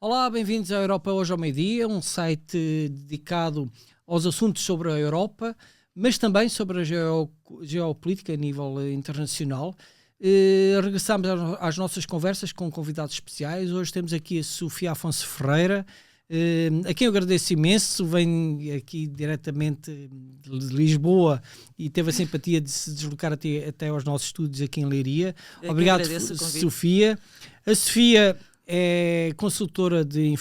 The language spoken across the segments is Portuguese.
Olá, bem-vindos à Europa Hoje ao Meio-Dia, um site dedicado aos assuntos sobre a Europa, mas também sobre a geopolítica a nível internacional. Regressamos às nossas conversas com convidados especiais. Hoje temos aqui a Sofia Afonso Ferreira, a quem eu agradeço imenso. Vem aqui diretamente de Lisboa e teve a simpatia de se deslocar até aos nossos estúdios aqui em Leiria. Obrigado, Sofia. A Sofia é consultora de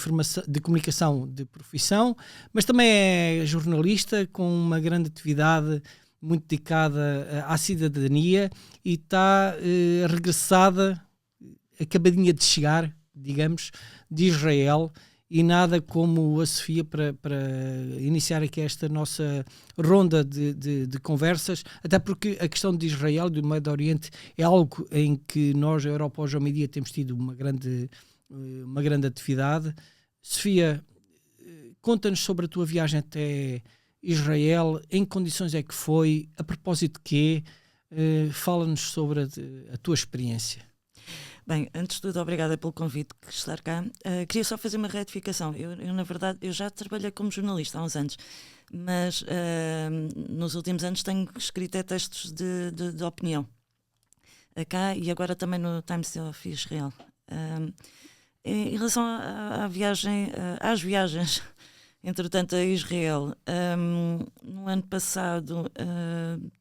comunicação de profissão, mas também é jornalista com uma grande atividade muito dedicada à cidadania e está regressada, acabadinha de chegar, digamos, de Israel, e nada como a Sofia para iniciar aqui esta nossa ronda de conversas, até porque a questão de Israel e do Médio Oriente é algo em que nós, a Europa Hoje ao Meio-Dia, temos tido uma grande atividade. Sofia, conta-nos sobre a tua viagem até Israel, em que condições é que foi, a propósito de quê? Fala-nos sobre a tua experiência. Bem, antes de tudo, obrigada pelo convite de estar cá. Queria só fazer uma retificação. Eu, na verdade, eu já trabalhei como jornalista há uns anos, mas nos últimos anos tenho escrito textos de opinião. Cá e agora também no Times of Israel. Em relação às viagens, entretanto, a Israel, no ano passado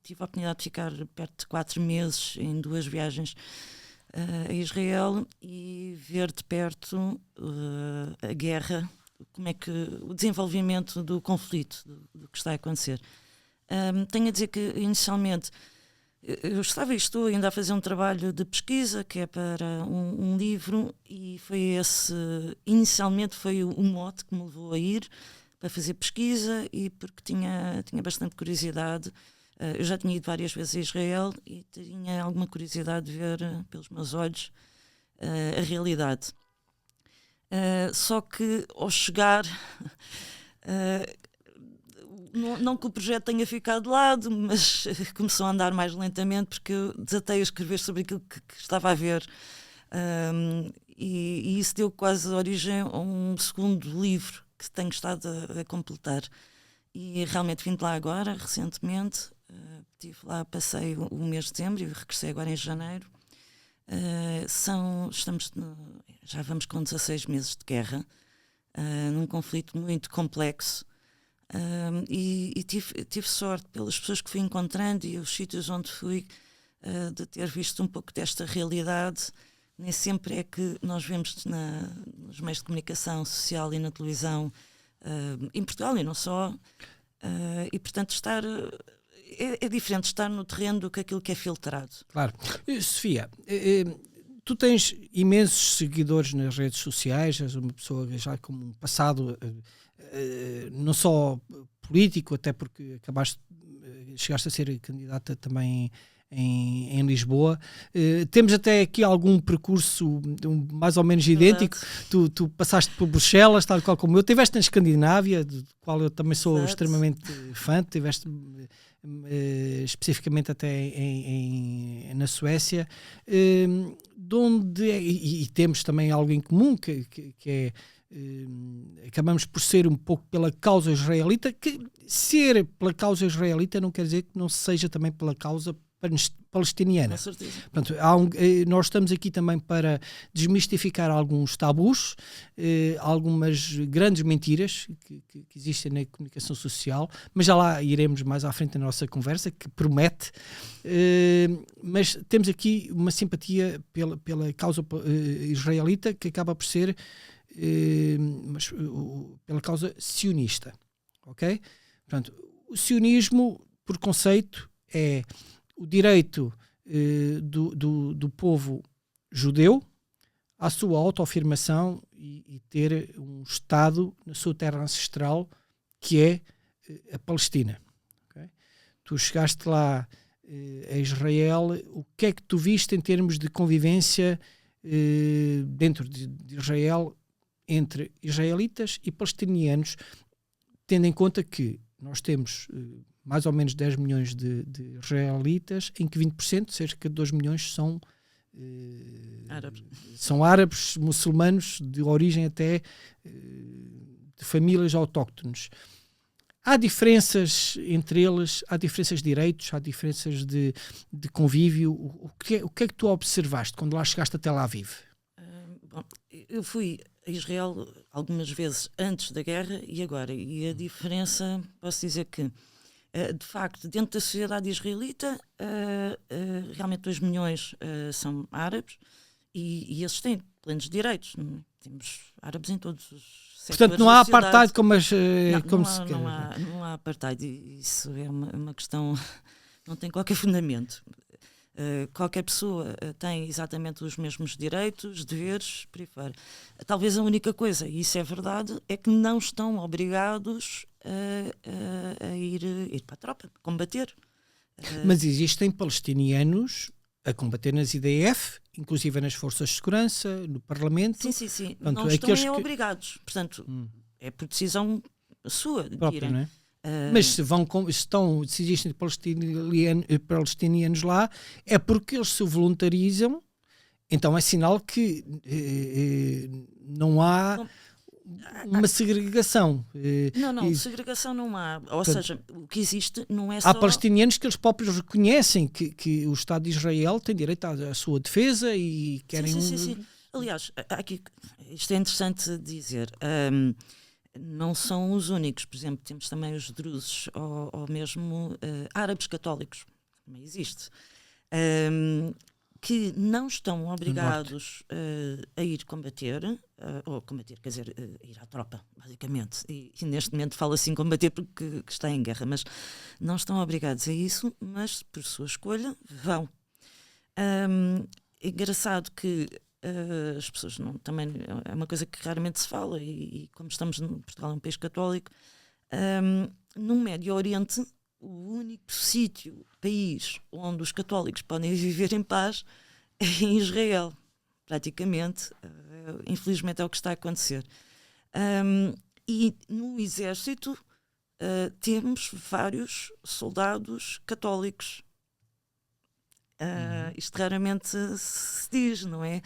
tive a oportunidade de ficar perto de 4 meses em 2 viagens a Israel e ver de perto a guerra, como é que o desenvolvimento do conflito, do que está a acontecer. Tenho a dizer que inicialmente eu estou ainda a fazer um trabalho de pesquisa que é para um livro, e foi inicialmente foi o mote que me levou a ir para fazer pesquisa, e porque tinha bastante curiosidade. Eu já tinha ido várias vezes a Israel e tinha alguma curiosidade de ver pelos meus olhos a realidade. Só que ao chegar, não que o projeto tenha ficado de lado, mas começou a andar mais lentamente porque eu desatei a escrever sobre aquilo que estava a ver. E isso deu quase origem a um segundo livro que tenho estado a completar. E realmente vim de lá agora, recentemente. Estive lá, passei o mês de dezembro e regressei agora em janeiro. Já vamos com 16 meses de guerra, num conflito muito complexo. E tive sorte pelas pessoas que fui encontrando e os sítios onde fui, de ter visto um pouco desta realidade. Nem sempre é que nós vemos nos meios de comunicação social e na televisão, em Portugal e não só, e portanto é diferente estar no terreno do que aquilo que é filtrado. Claro. Sofia, tu tens imensos seguidores nas redes sociais, és uma pessoa já com um passado não só político, até porque chegaste a ser candidata também em Lisboa. Temos até aqui algum percurso mais ou menos idêntico. Tu passaste por Bruxelas, tal qual como eu. Estiveste na Escandinávia, do qual eu também sou Exato. Extremamente fã. Estiveste especificamente até na Suécia, e temos também algo em comum, que é acabamos por ser um pouco pela causa israelita, que ser pela causa israelita não quer dizer que não seja também pela causa palestiniana. Com certeza. Portanto, nós estamos aqui também para desmistificar alguns tabus, algumas grandes mentiras que existem na comunicação social, mas já lá iremos mais à frente na nossa conversa, que promete, mas temos aqui uma simpatia pela causa israelita, que acaba por ser pela causa sionista, ok? Portanto, o sionismo, por conceito, é o direito do povo judeu à sua autoafirmação e ter um Estado na sua terra ancestral, que é a Palestina. Okay? Tu chegaste lá a Israel, o que é que tu viste em termos de convivência dentro de Israel entre israelitas e palestinianos, tendo em conta que nós temos mais ou menos 10 milhões de israelitas, em que 20%, cerca de 2 milhões, são são árabes muçulmanos de origem até de famílias autóctones. Há diferenças entre eles, há diferenças de direitos, há diferenças de convívio. O que é que tu observaste quando lá chegaste até Tel Aviv? Bom, eu fui a Israel algumas vezes antes da guerra e agora. E a diferença, posso dizer que, de facto, dentro da sociedade israelita, realmente 2 milhões são árabes e esses têm plenos direitos. Temos árabes em todos os setores. Portanto, não há apartheid como se quer. Não há apartheid. Isso é uma questão, não tem qualquer fundamento. Qualquer pessoa tem exatamente os mesmos direitos, deveres, por aí fora. Talvez a única coisa, e isso é verdade, é que não estão obrigados a ir para a tropa, combater. Mas existem palestinianos a combater nas IDF, inclusive nas forças de segurança, no Parlamento. Sim. Portanto, não estão obrigados. Portanto, é por decisão sua de própria, irem. não é? Mas se existem palestinianos lá, é porque eles se voluntarizam, então é sinal que não há uma segregação. Segregação não há. Ou seja, o que existe não é só... Há palestinianos que eles próprios reconhecem que o Estado de Israel tem direito à sua defesa e querem... Sim. Aliás, aqui, isto é interessante dizer... não são os únicos. Por exemplo, temos também os drusos ou mesmo árabes católicos, também existe, que não estão obrigados a ir combater, quer dizer, a ir à tropa, basicamente. E neste momento falo assim combater porque está em guerra, mas não estão obrigados a isso, mas por sua escolha vão. É engraçado que as pessoas também é uma coisa que raramente se fala e como estamos no Portugal, é um país católico, no Médio Oriente o único país onde os católicos podem viver em paz é em Israel, praticamente. Infelizmente é o que está a acontecer. E no exército temos vários soldados católicos. Isto raramente se diz, não é?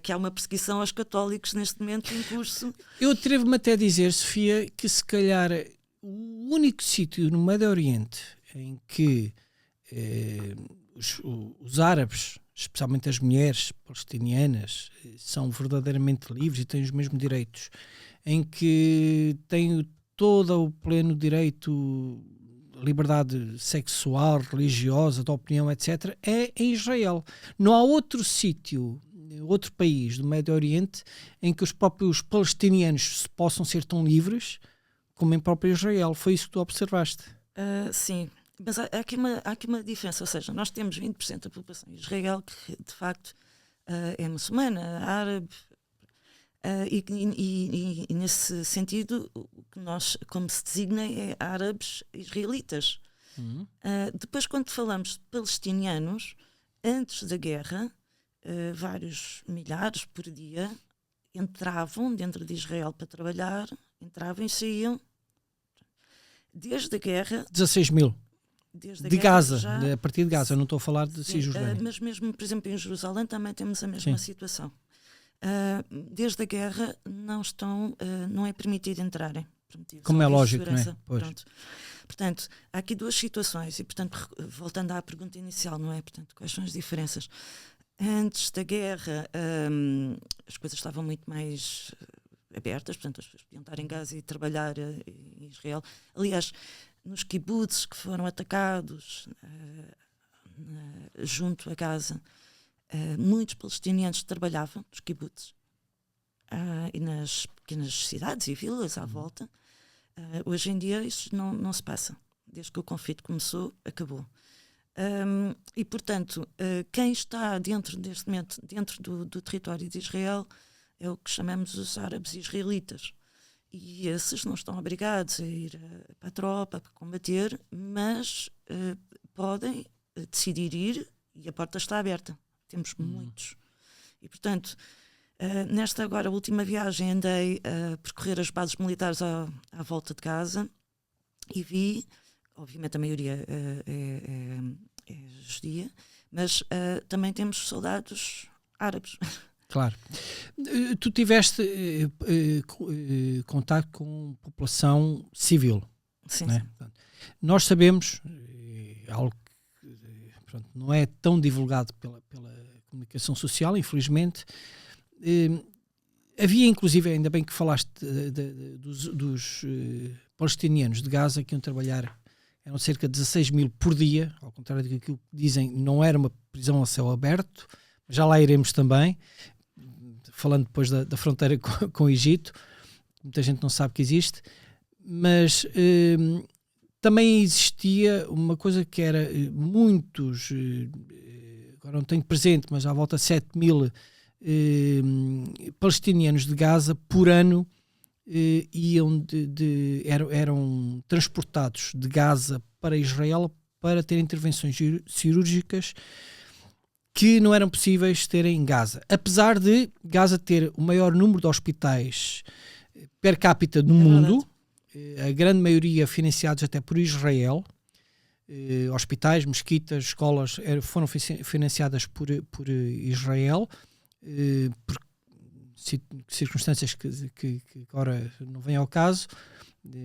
Que há uma perseguição aos católicos neste momento em curso. Eu atrevo-me até a dizer, Sofia, que se calhar o único sítio no Médio Oriente em que os árabes, especialmente as mulheres palestinianas, são verdadeiramente livres e têm os mesmos direitos, em que têm todo o pleno direito, liberdade sexual, religiosa, de opinião, etc., é em Israel. Não há outro sítio, outro país do Médio Oriente em que os próprios palestinianos possam ser tão livres como em próprio Israel. Foi isso que tu observaste? Sim, mas há aqui uma diferença, ou seja, nós temos 20% da população de Israel que de facto é muçulmana, árabe, e nesse sentido o que nós, como se designa, é árabes israelitas. Depois, quando falamos de palestinianos, antes da guerra, vários milhares por dia entravam dentro de Israel para trabalhar, entravam e saíam. Desde a guerra... 16 mil. De Gaza, a partir de Gaza, eu não estou a falar de Cisjordânia. Mas mesmo, por exemplo, em Jerusalém também temos a mesma situação. Desde a guerra não é permitido entrarem. Como é lógico, não é? Portanto, há aqui duas situações e, portanto, voltando à pergunta inicial, não é? Portanto, quais são as diferenças? Antes da guerra, as coisas estavam muito mais abertas, portanto, as pessoas podiam estar em Gaza e trabalhar em Israel. Aliás, nos kibbutz que foram atacados junto a Gaza, muitos palestinianos trabalhavam nos kibbutz e nas pequenas cidades e vilas à volta. Hoje em dia isso não se passa. Desde que o conflito começou, acabou. E, portanto, quem está dentro do território de Israel é o que chamamos os árabes israelitas. E esses não estão obrigados a ir para a tropa, para combater, mas podem decidir ir e a porta está aberta. Temos muitos. E, portanto, nesta agora última viagem andei a percorrer as bases militares à volta de Gaza e vi, obviamente a maioria é judia, Mas também temos soldados árabes. Claro. Tu tiveste contato com população civil. Sim, Não é? sim. Nós sabemos, algo que não é tão divulgado pela comunicação social, infelizmente. Havia, inclusive, ainda bem que falaste dos palestinianos de Gaza que iam trabalhar, eram cerca de 16 mil por dia, ao contrário do que dizem, não era uma prisão a céu aberto, já lá iremos também, falando depois da fronteira com o Egito, muita gente não sabe que existe, mas também existia uma coisa que era muitos, agora não tenho presente, mas à volta de 7 mil palestinianos de Gaza por ano iam eram transportados de Gaza para Israel para ter intervenções cirúrgicas que não eram possíveis ter em Gaza. Apesar de Gaza ter o maior número de hospitais per capita do mundo, a grande maioria financiados até por Israel, hospitais, mesquitas, escolas foram financiadas por Israel, por circunstâncias que agora não vêm ao caso,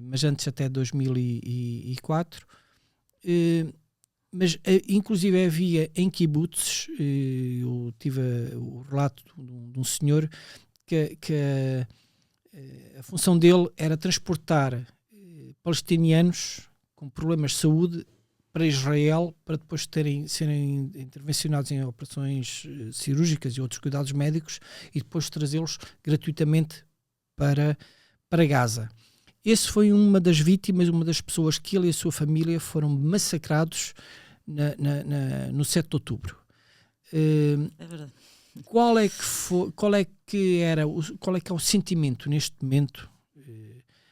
mas antes até 2004. Mas inclusive havia em kibutzes, eu tive o relato de um senhor que a função dele era transportar palestinianos com problemas de saúde para Israel para depois serem intervencionados em operações cirúrgicas e outros cuidados médicos e depois trazê-los gratuitamente para Gaza. Esse foi uma das vítimas, uma das pessoas que ele e a sua família foram massacrados no 7 de outubro. É verdade. Qual é que é o sentimento neste momento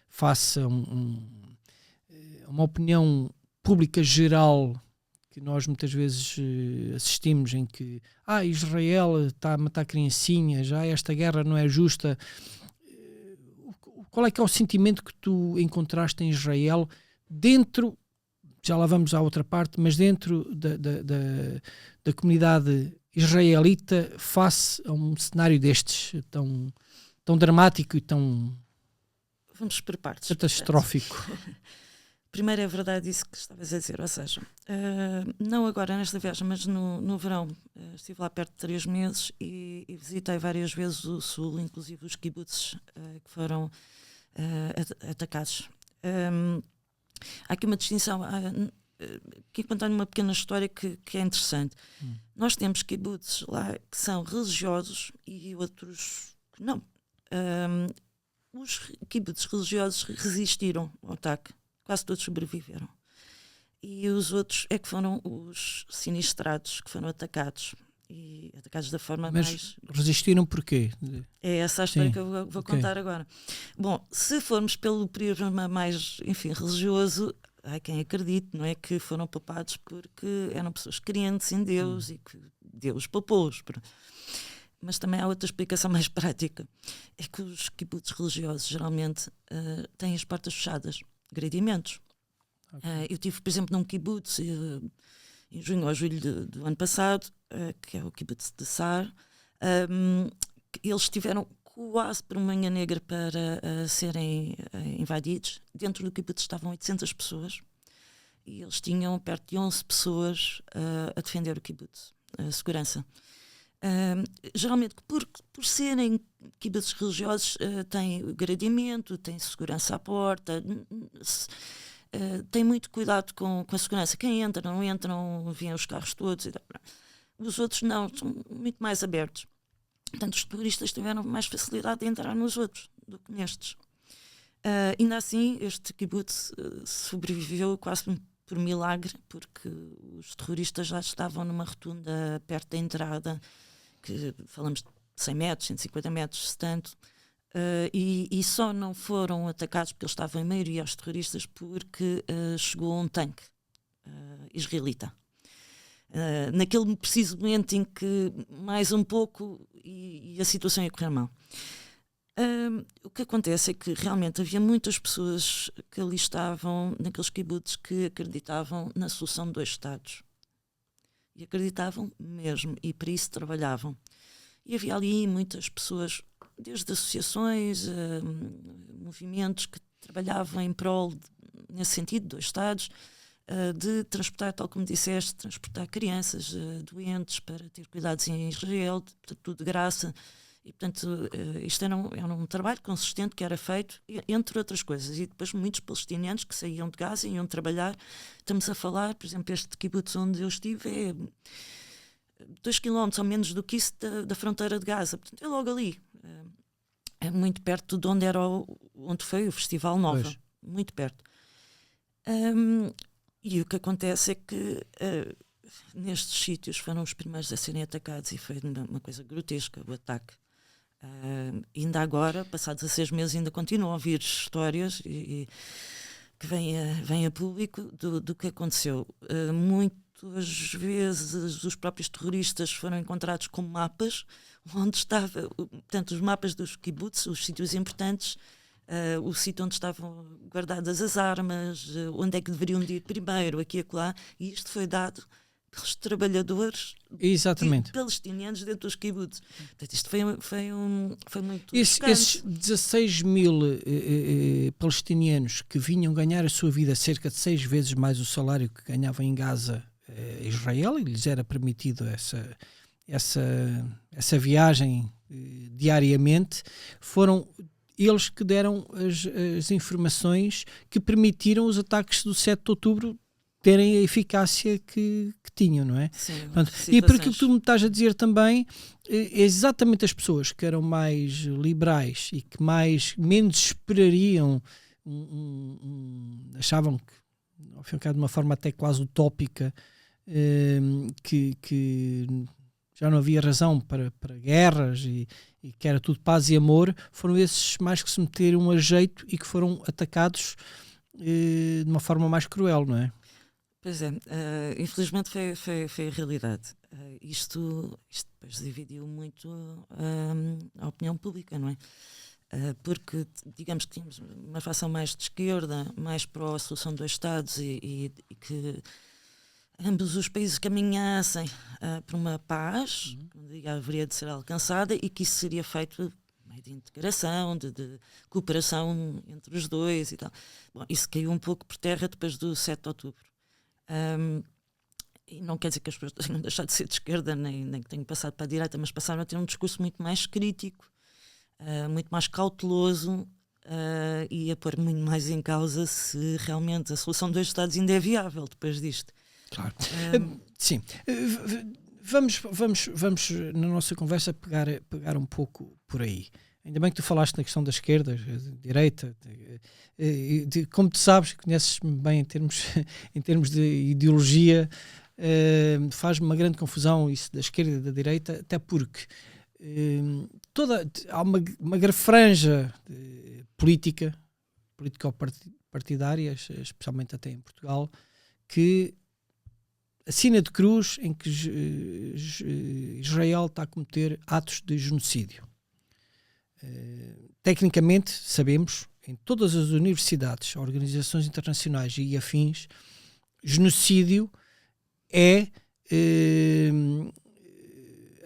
face a uma opinião pública geral que nós muitas vezes assistimos, em que Israel está a matar criancinhas, esta guerra não é justa. Qual é que é o sentimento que tu encontraste em Israel dentro, já lá vamos à outra parte, mas dentro da comunidade israelita face a um cenário destes tão dramático e tão Vamos por partes. catastrófico? Primeiro é verdade isso que estavas a dizer, ou seja, não agora nesta viagem, mas no verão, estive lá perto de 3 meses e visitei várias vezes o sul, inclusive os kibutzes que foram atacados. Há aqui uma distinção, aqui contar uma pequena história que é interessante. Nós temos kibutzes lá que são religiosos e outros que não. Os kibutzes religiosos resistiram ao ataque. Quase todos sobreviveram. E os outros é que foram os sinistrados, que foram atacados. E atacados da forma mais... resistiram porquê? É essa a história que eu vou contar agora. Bom, se formos pelo prisma mais, religioso, há quem acredite, não é, que foram poupados porque eram pessoas crentes em Deus e que Deus poupou-os. Mas também há outra explicação mais prática. É que os kibutzes religiosos geralmente têm as portas fechadas. Gradimentos. Okay. Eu tive, por exemplo, num kibbutz em junho ou julho do ano passado, que é o kibbutz de Sar. Eles tiveram quase por uma manhã negra para serem invadidos. Dentro do kibbutz estavam 800 pessoas e eles tinham perto de 11 pessoas a defender o kibbutz, a segurança. Geralmente, por serem kibutzes religiosos, tem gradeamento, tem segurança à porta, tem muito cuidado com a segurança. Quem entra, não entra, não vêm os carros todos. Os outros não, são muito mais abertos. Portanto, os turistas tiveram mais facilidade de entrar nos outros do que nestes. Ainda assim, este kibbutz sobreviveu quase por milagre, porque os terroristas já estavam numa rotunda perto da entrada, que falamos de 100 metros, 150 metros, se tanto, e só não foram atacados porque eles estavam em maioria os terroristas porque chegou um tanque israelita. Naquele preciso momento em que mais um pouco e a situação ia correr mal. O que acontece é que realmente havia muitas pessoas que ali estavam, naqueles kibbutz, que acreditavam na solução de 2 Estados. E acreditavam mesmo, e para isso trabalhavam. E havia ali muitas pessoas, desde associações, movimentos que trabalhavam em prol, nesse sentido, dos Estados, de transportar, tal como disseste, transportar crianças doentes para ter cuidados em Israel, tudo de graça. E, portanto, isto era um trabalho consistente que era feito, entre outras coisas. E depois muitos palestinianos que saíam de Gaza e iam trabalhar. Estamos a falar, por exemplo, este kibbutz onde eu estive é 2 km ou menos do que isso da fronteira de Gaza. Portanto, é logo ali. É muito perto de onde foi o Festival Nova. Pois. Muito perto. E o que acontece é que nestes sítios foram os primeiros a serem atacados e foi uma coisa grotesca o ataque. Ainda agora, passados 16 meses, ainda continuam a ouvir histórias que vêm a público do que aconteceu. Muitas vezes os próprios terroristas foram encontrados com mapas onde estava, portanto, os mapas dos kibbutz, os sítios importantes, o sítio onde estavam guardadas as armas, onde é que deveriam de ir primeiro, aqui e acolá, e isto foi dado pelos trabalhadores palestinianos dentro dos kibbutz. Portanto, isto foi muito Esses 16 mil palestinianos que vinham ganhar a sua vida cerca de 6 vezes mais o salário que ganhavam em Gaza, Israel, e lhes era permitido essa viagem diariamente, foram eles que deram as informações que permitiram os ataques do 7 de outubro terem a eficácia que tinham, não é? Sim, e porque o que tu me estás a dizer também é exatamente as pessoas que eram mais liberais e que menos esperariam, achavam que, ao fim e ao cabo, de uma forma até quase utópica, que já não havia razão para guerras e que era tudo paz e amor, foram esses mais que se meteram a jeito e que foram atacados de uma forma mais cruel, não é? Pois é, infelizmente foi a realidade. Isto depois dividiu muito a opinião pública, não é? Porque, digamos que tínhamos uma facção mais de esquerda, mais pró a solução dos Estados e que ambos os países caminhassem para uma paz, que haveria de ser alcançada e que isso seria feito de integração, de cooperação entre os dois e tal. Bom, isso caiu um pouco por terra depois do 7 de outubro. E não quer dizer que as pessoas tenham deixado de ser de esquerda, nem que tenham passado para a direita, mas passaram a ter um discurso muito mais crítico, muito mais cauteloso e a pôr muito mais em causa se realmente a solução dos Estados ainda é viável depois disto. Claro. Sim. Vamos na nossa conversa pegar um pouco por aí. Ainda bem que tu falaste na questão da esquerda, da direita. Como tu sabes, conheces-me bem em termos de ideologia, faz-me uma grande confusão isso da esquerda e da direita, até porque há uma grande franja político-partidária, especialmente até em Portugal, que assina de cruz em que Israel está a cometer atos de genocídio. Tecnicamente, sabemos, em todas as universidades, organizações internacionais e afins, genocídio é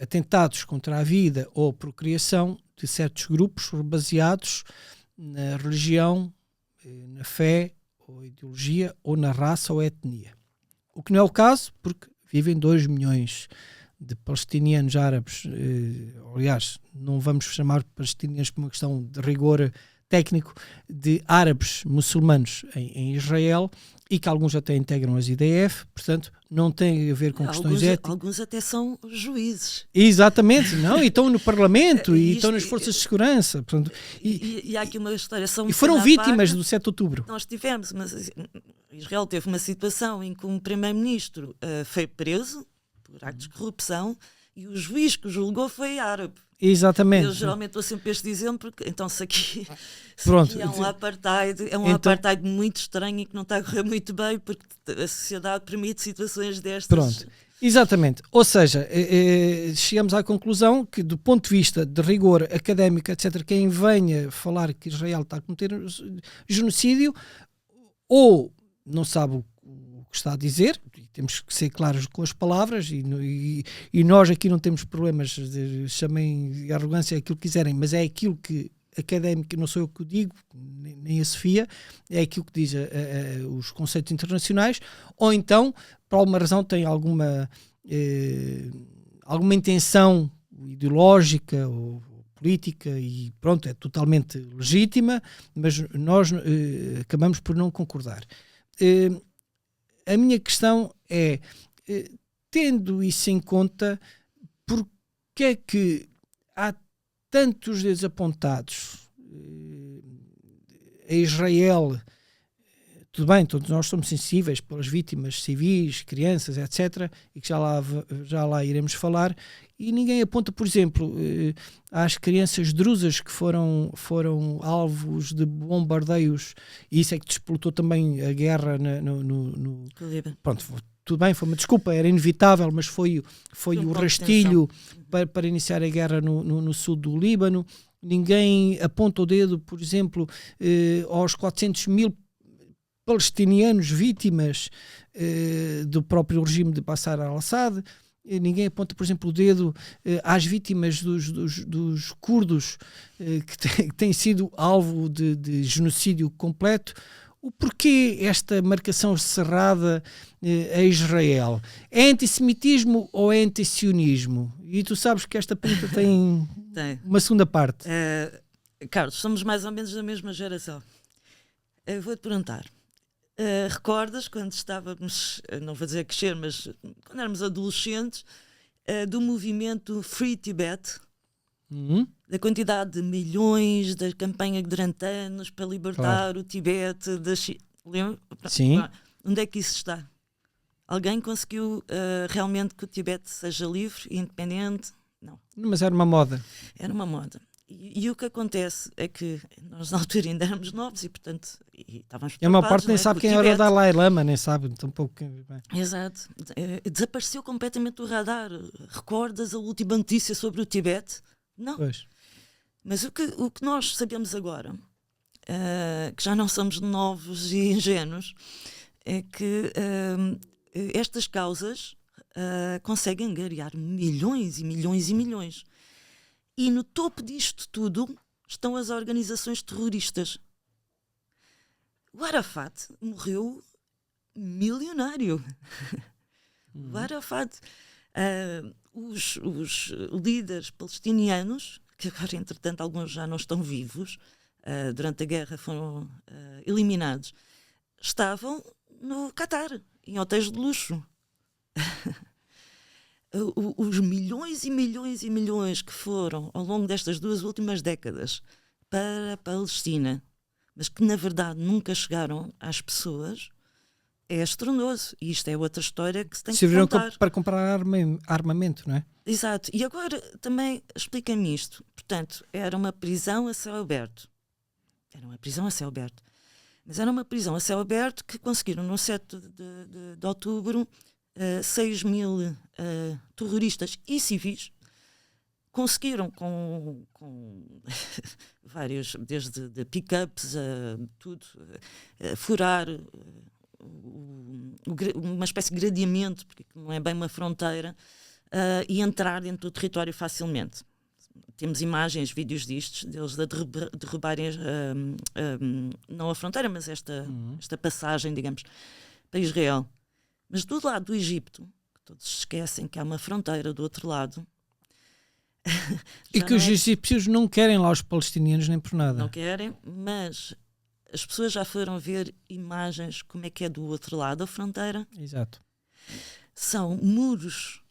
atentados contra a vida ou procriação de certos grupos baseados na religião, na fé, ou ideologia, ou na raça ou etnia. O que não é o caso, porque vivem 2 milhões de palestinianos árabes, aliás, não vamos chamar palestinianos por uma questão de rigor técnico, de árabes muçulmanos em Israel, e que alguns até integram as IDF, portanto, não tem a ver com questões étnicas. Alguns até são juízes. Exatamente, não? E estão no Parlamento, e estão nas forças de segurança. Portanto, e há aqui uma história. E foram vítimas do 7 de outubro. Nós tivemos, mas Israel teve uma situação em que um primeiro-ministro foi preso por actos de corrupção e o juiz que o julgou foi árabe. Exatamente. Eu geralmente estou sempre este exemplo, porque então se aqui Pronto. É um apartheid, apartheid muito estranho e que não está a correr muito bem, porque a sociedade permite situações destas. Pronto, exatamente. Ou seja, chegamos à conclusão que, do ponto de vista de rigor académico, etc., quem venha falar que Israel está a cometer genocídio, ou não sabe o que está a dizer, e temos que ser claros com as palavras, e nós aqui não temos problemas, chamem arrogância aquilo que quiserem, mas é aquilo que académico, não sou eu que o digo, nem a Sofia, é aquilo que diz os conceitos internacionais, ou então, por alguma razão, tem alguma intenção ideológica ou política e pronto, é totalmente legítima, mas nós acabamos por não concordar. A minha questão é, tendo isso em conta, porque é que há tantos dedos apontados a Israel? Tudo bem, todos nós somos sensíveis pelas vítimas civis, crianças, etc., e que já lá iremos falar, e ninguém aponta, por exemplo, às crianças druzas que foram alvos de bombardeios, e isso é que despolutou também a guerra no pronto, tudo bem, foi uma desculpa, era inevitável, mas foi o rastilho para iniciar a guerra no sul do Líbano. Ninguém aponta o dedo, por exemplo, aos 400 mil palestinianos vítimas do próprio regime de Bashar al-Assad. Ninguém aponta, por exemplo, o dedo às vítimas dos curdos que têm sido alvo de genocídio completo. O porquê esta marcação cerrada a Israel? É antissemitismo ou é antisionismo? E tu sabes que esta pergunta tem uma segunda parte. Carlos, somos mais ou menos da mesma geração. Eu vou-te perguntar. Recordas quando estávamos, não vou dizer crescer, mas quando éramos adolescentes, do movimento Free Tibet? Da quantidade de milhões, da campanha durante anos para libertar o Tibete da China. Sim. Onde é que isso está? Alguém conseguiu realmente que o Tibete seja livre e independente? Não. Mas era uma moda. Era uma moda. E o que acontece é que nós na altura ainda éramos novos e, portanto, estávamos preocupados. E a maior parte nem sabe quem era o Dalai Lama, nem sabe, tão pouco. Exato. Desapareceu completamente do radar. Recordas a última notícia sobre o Tibete? Não. Pois. Mas o que nós sabemos agora, que já não somos novos e ingênuos, é que estas causas conseguem angariar milhões e milhões e milhões. E no topo disto tudo estão as organizações terroristas. O Arafat morreu milionário. O Arafat. Os líderes palestinianos, que agora, entretanto, alguns já não estão vivos, durante a guerra foram eliminados, estavam no Catar, em hotéis de luxo. Os milhões e milhões e milhões que foram ao longo destas 2 últimas décadas para a Palestina, mas que na verdade nunca chegaram às pessoas, é estrondoso. E isto é outra história que se tem que contar. Para comprar armamento, não é? Exato. E agora também explica-me isto. Portanto, era uma prisão a céu aberto. Era uma prisão a céu aberto. Mas era uma prisão a céu aberto que conseguiram no 7 de outubro 6 mil terroristas e civis conseguiram com vários, desde de pick-ups a tudo, furar uma espécie de gradeamento, porque não é bem uma fronteira, e entrar dentro do território facilmente. Temos imagens, vídeos deles a derrubarem não a fronteira, mas esta passagem, digamos, para Israel. Mas do lado do Egito, que todos se esquecem que há uma fronteira do outro lado. E que os egípcios não querem lá os palestinianos nem por nada. Não querem, mas as pessoas já foram ver imagens como é que é do outro lado da fronteira. Exato. São muros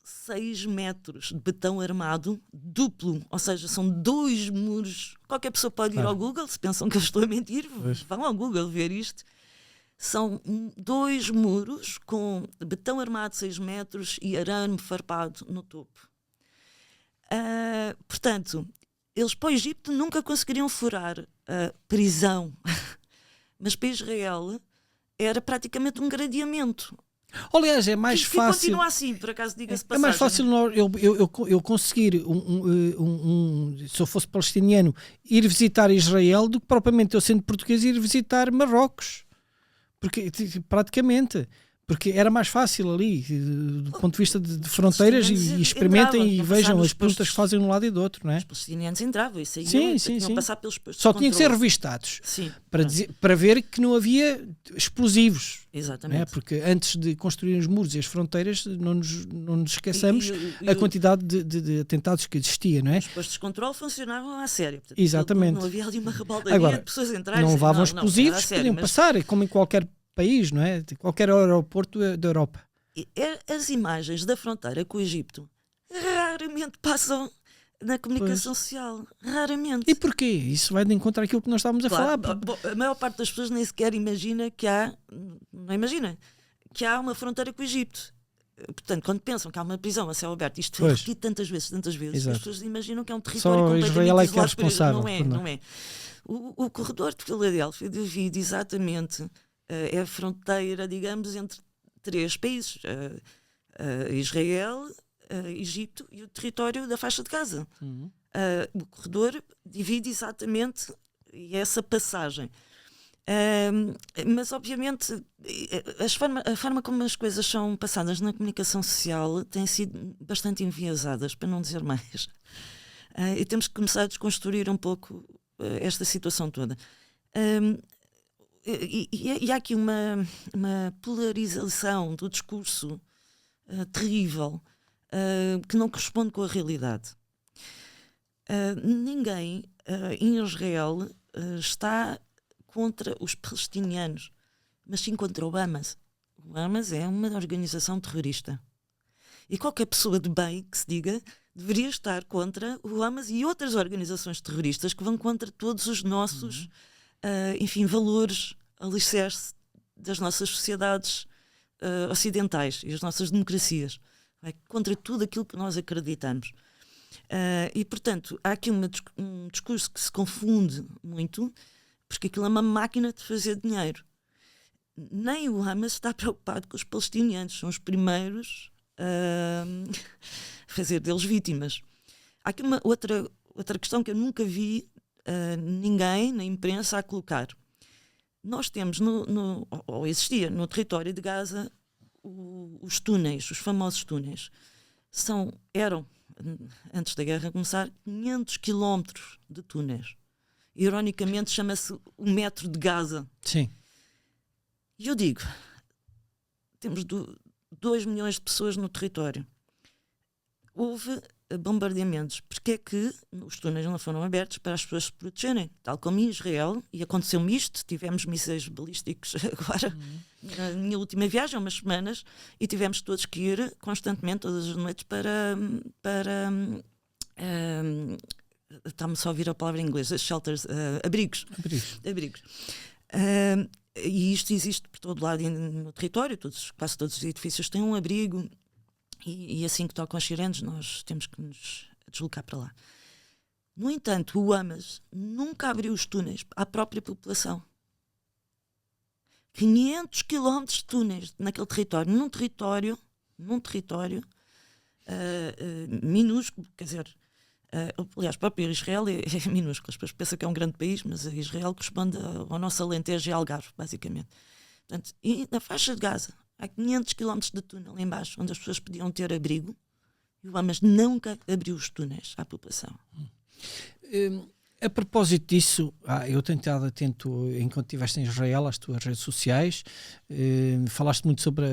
6 metros de betão armado, duplo, ou seja, são 2 muros. Qualquer pessoa pode ir ao Google, se pensam que eu estou a mentir, vão ao Google ver isto. São 2 muros com betão armado 6 metros e arame farpado no topo. Portanto, eles para o Egito nunca conseguiriam furar a prisão, mas para Israel era praticamente um gradeamento. Aliás, é mais fácil. Continua assim, por acaso, diga-se passagem. É mais fácil eu conseguir, se eu fosse palestiniano, ir visitar Israel do que propriamente eu, sendo português, ir visitar Marrocos. Porque praticamente, porque era mais fácil ali, do ponto de vista de fronteiras, e experimentem e vejam as perguntas que fazem de um lado e do outro, não é? Os palestinianos entravam, isso aí sim. passar pelos postos Só de tinham que ser controle. revistados Sim, para ver que não havia explosivos. exatamente. Não é? Porque antes de construir os muros e as fronteiras, não nos esqueçamos E a quantidade de atentados que existia, não é? os postos de controle funcionavam a sério. Portanto, Exatamente. Não havia ali uma rebaldaria Agora, de pessoas entrarem. não levavam era explosivos, a sério, podiam mas passar, como em qualquer país, não é? De qualquer aeroporto da Europa. as imagens da fronteira com o Egito raramente passam na comunicação social. Raramente. E porquê? Isso vai de encontro àquilo que nós estávamos a falar. Bom, a maior parte das pessoas nem sequer imagina que há, não imagina, que há uma fronteira com o Egito. Portanto, quando pensam que há uma prisão a céu aberto, isto foi repetido tantas vezes, Exato. as pessoas imaginam que é um território Só completamente Israel é que é isolado. responsável. Não é. O corredor de Filadélfia divide exatamente é a fronteira, digamos, entre três países: Israel, Egito e o território da faixa de Gaza. O corredor divide exatamente essa passagem. Mas obviamente a forma como as coisas são passadas na comunicação social têm sido bastante enviesadas, para não dizer mais. E temos que começar a desconstruir um pouco esta situação toda. E há aqui uma polarização do discurso terrível que não corresponde com a realidade. Ninguém em Israel está contra os palestinianos, mas sim contra o Hamas. O Hamas é uma organização terrorista. E qualquer pessoa de bem que se diga deveria estar contra o Hamas e outras organizações terroristas que vão contra todos os nossos valores, alicerce das nossas sociedades ocidentais e as nossas democracias. Contra tudo aquilo que nós acreditamos. E, portanto, há aqui um discurso que se confunde muito, porque aquilo é uma máquina de fazer dinheiro. Nem o Hamas está preocupado com os palestinianos, são os primeiros a fazer deles vítimas. Há aqui uma outra questão que eu nunca vi ninguém na imprensa a colocar. Nós temos, ou existia no território de Gaza, os túneis, os famosos túneis. Eram, antes da guerra começar, 500 quilómetros de túneis. Ironicamente chama-se o metro de Gaza. Sim. E eu digo, temos 2 milhões de pessoas no território. Houve bombardeamentos. Porquê é que os túneis não foram abertos para as pessoas se protegerem? Tal como em Israel, e aconteceu-me isto, tivemos mísseis balísticos agora, na minha última viagem, há umas semanas, e tivemos todos que ir constantemente, todas as noites, para está-me só a ouvir a palavra em inglês, shelters, abrigos. E isto existe por todo lado no território, quase todos os edifícios têm um abrigo, e assim que tocam as sirenes nós temos que nos deslocar para lá. No entanto, o Hamas nunca abriu os túneis à própria população. 500 quilómetros de túneis naquele território, num território minúsculo, quer dizer, aliás, o próprio Israel é minúsculo, as pessoas pensam que é um grande país, mas Israel corresponde ao nosso Alentejo e Algarve, basicamente. Portanto, e na faixa de Gaza há 500 km de túnel lá embaixo, onde as pessoas podiam ter abrigo, e o Hamas nunca abriu os túneis à população. A propósito disso, eu tenho estado atento, enquanto estiveste em Israel, às tuas redes sociais, falaste muito sobre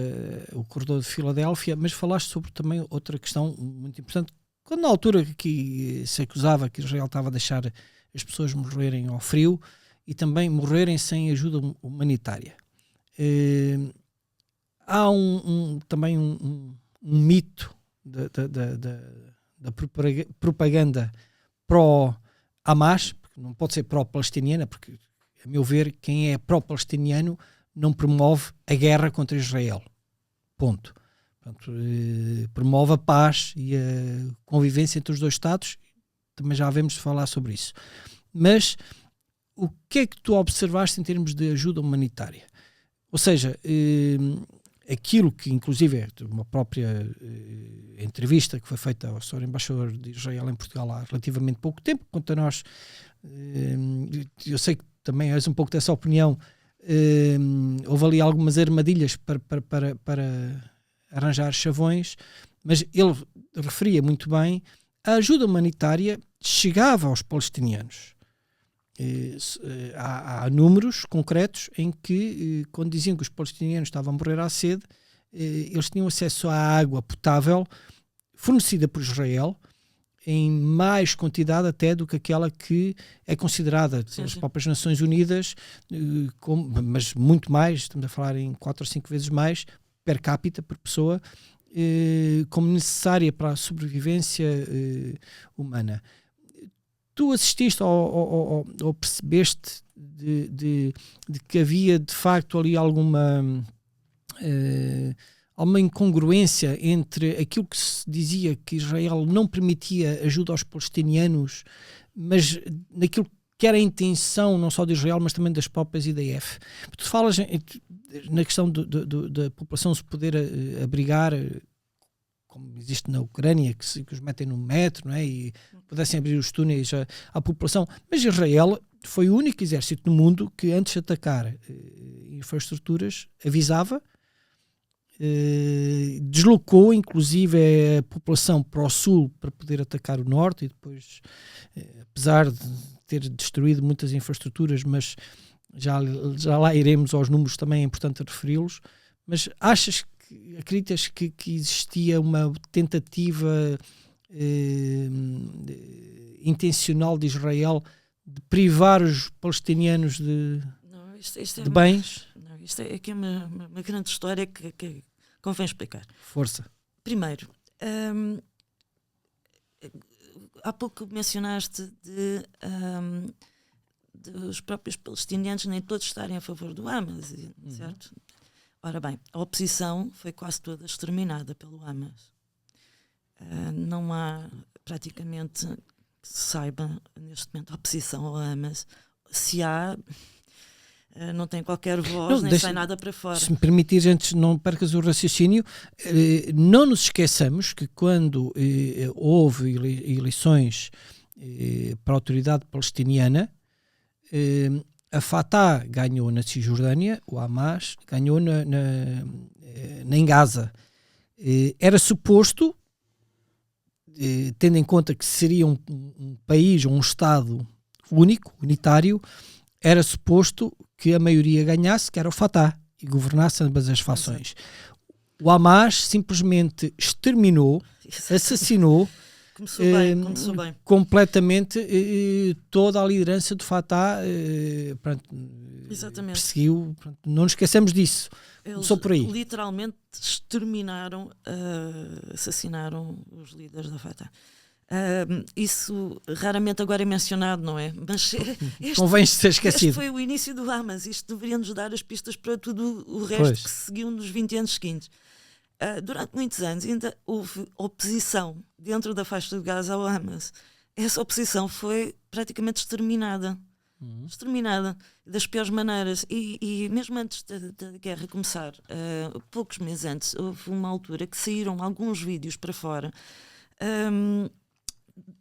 o corredor de Filadélfia, mas falaste sobre também outra questão muito importante. Quando na altura que se acusava que Israel estava a deixar as pessoas morrerem ao frio e também morrerem sem ajuda humanitária. Há também um mito da propaganda pró-Hamas, porque não pode ser pró-palestiniana, porque, a meu ver, quem é pró-palestiniano não promove a guerra contra Israel. Ponto. Portanto, promove a paz e a convivência entre os dois Estados. Também já havemos de falar sobre isso. Mas o que é que tu observaste em termos de ajuda humanitária? Ou seja, aquilo que, inclusive, é uma própria entrevista que foi feita ao Sr. Embaixador de Israel em Portugal há relativamente pouco tempo, quanto a nós, eu sei que também és um pouco dessa opinião, houve ali algumas armadilhas para arranjar chavões, mas ele referia muito bem, a ajuda humanitária chegava aos palestinianos. Há números concretos em que, quando diziam que os palestinianos estavam a morrer à sede, eles tinham acesso à água potável fornecida por Israel em mais quantidade até do que aquela que é considerada pelas próprias Nações Unidas, mas muito mais, estamos a falar em 4 ou 5 vezes mais per capita, por pessoa, como necessária para a sobrevivência humana. Tu assististe ou percebeste de que havia de facto ali alguma incongruência entre aquilo que se dizia que Israel não permitia ajuda aos palestinianos, mas naquilo que era a intenção não só de Israel, mas também das próprias IDF. Tu falas na questão da população se poder abrigar, como existe na Ucrânia, que os metem no metro, não é? E pudessem abrir os túneis à população. Mas Israel foi o único exército no mundo que, antes de atacar infraestruturas, avisava, deslocou inclusive a população para o sul para poder atacar o norte, e depois, apesar de ter destruído muitas infraestruturas, mas já lá iremos aos números, também é importante referi-los. Mas acreditas que existia uma tentativa intencional de Israel de privar os palestinianos de bens? Isto é aqui uma grande história que convém explicar. Força. Primeiro, há pouco mencionaste dos próprios palestinianos nem todos estarem a favor do Hamas, certo? Ora bem, a oposição foi quase toda exterminada pelo Hamas. Não há praticamente que se saiba neste momento oposição ao Hamas. Se há, não tem qualquer voz, nem sai nada para fora. Se me permitires, antes não percas o raciocínio, não nos esqueçamos que quando houve eleições para a autoridade palestiniana, a Fatah ganhou na Cisjordânia, o Hamas ganhou em Gaza. Era suposto, tendo em conta que seria um país, um Estado único, unitário, era suposto que a maioria ganhasse, que era o Fatah, e governasse ambas as fações. O Hamas simplesmente exterminou, assassinou, começou bem. completamente toda a liderança do Fatah, perseguiu, não nos esqueçamos disso. Eles só por aí. Literalmente exterminaram, assassinaram os líderes da Fatah. Isso raramente agora é mencionado, não é? Mas convém ser esquecido. Este foi o início do Hamas. Isto deveria nos dar as pistas para tudo o resto que seguiu nos 20 anos seguintes. Durante muitos anos ainda houve oposição dentro da faixa de Gaza ao Hamas. Essa oposição foi praticamente exterminada. Exterminada das piores maneiras. E mesmo antes da guerra começar, poucos meses antes, houve uma altura que saíram alguns vídeos para fora.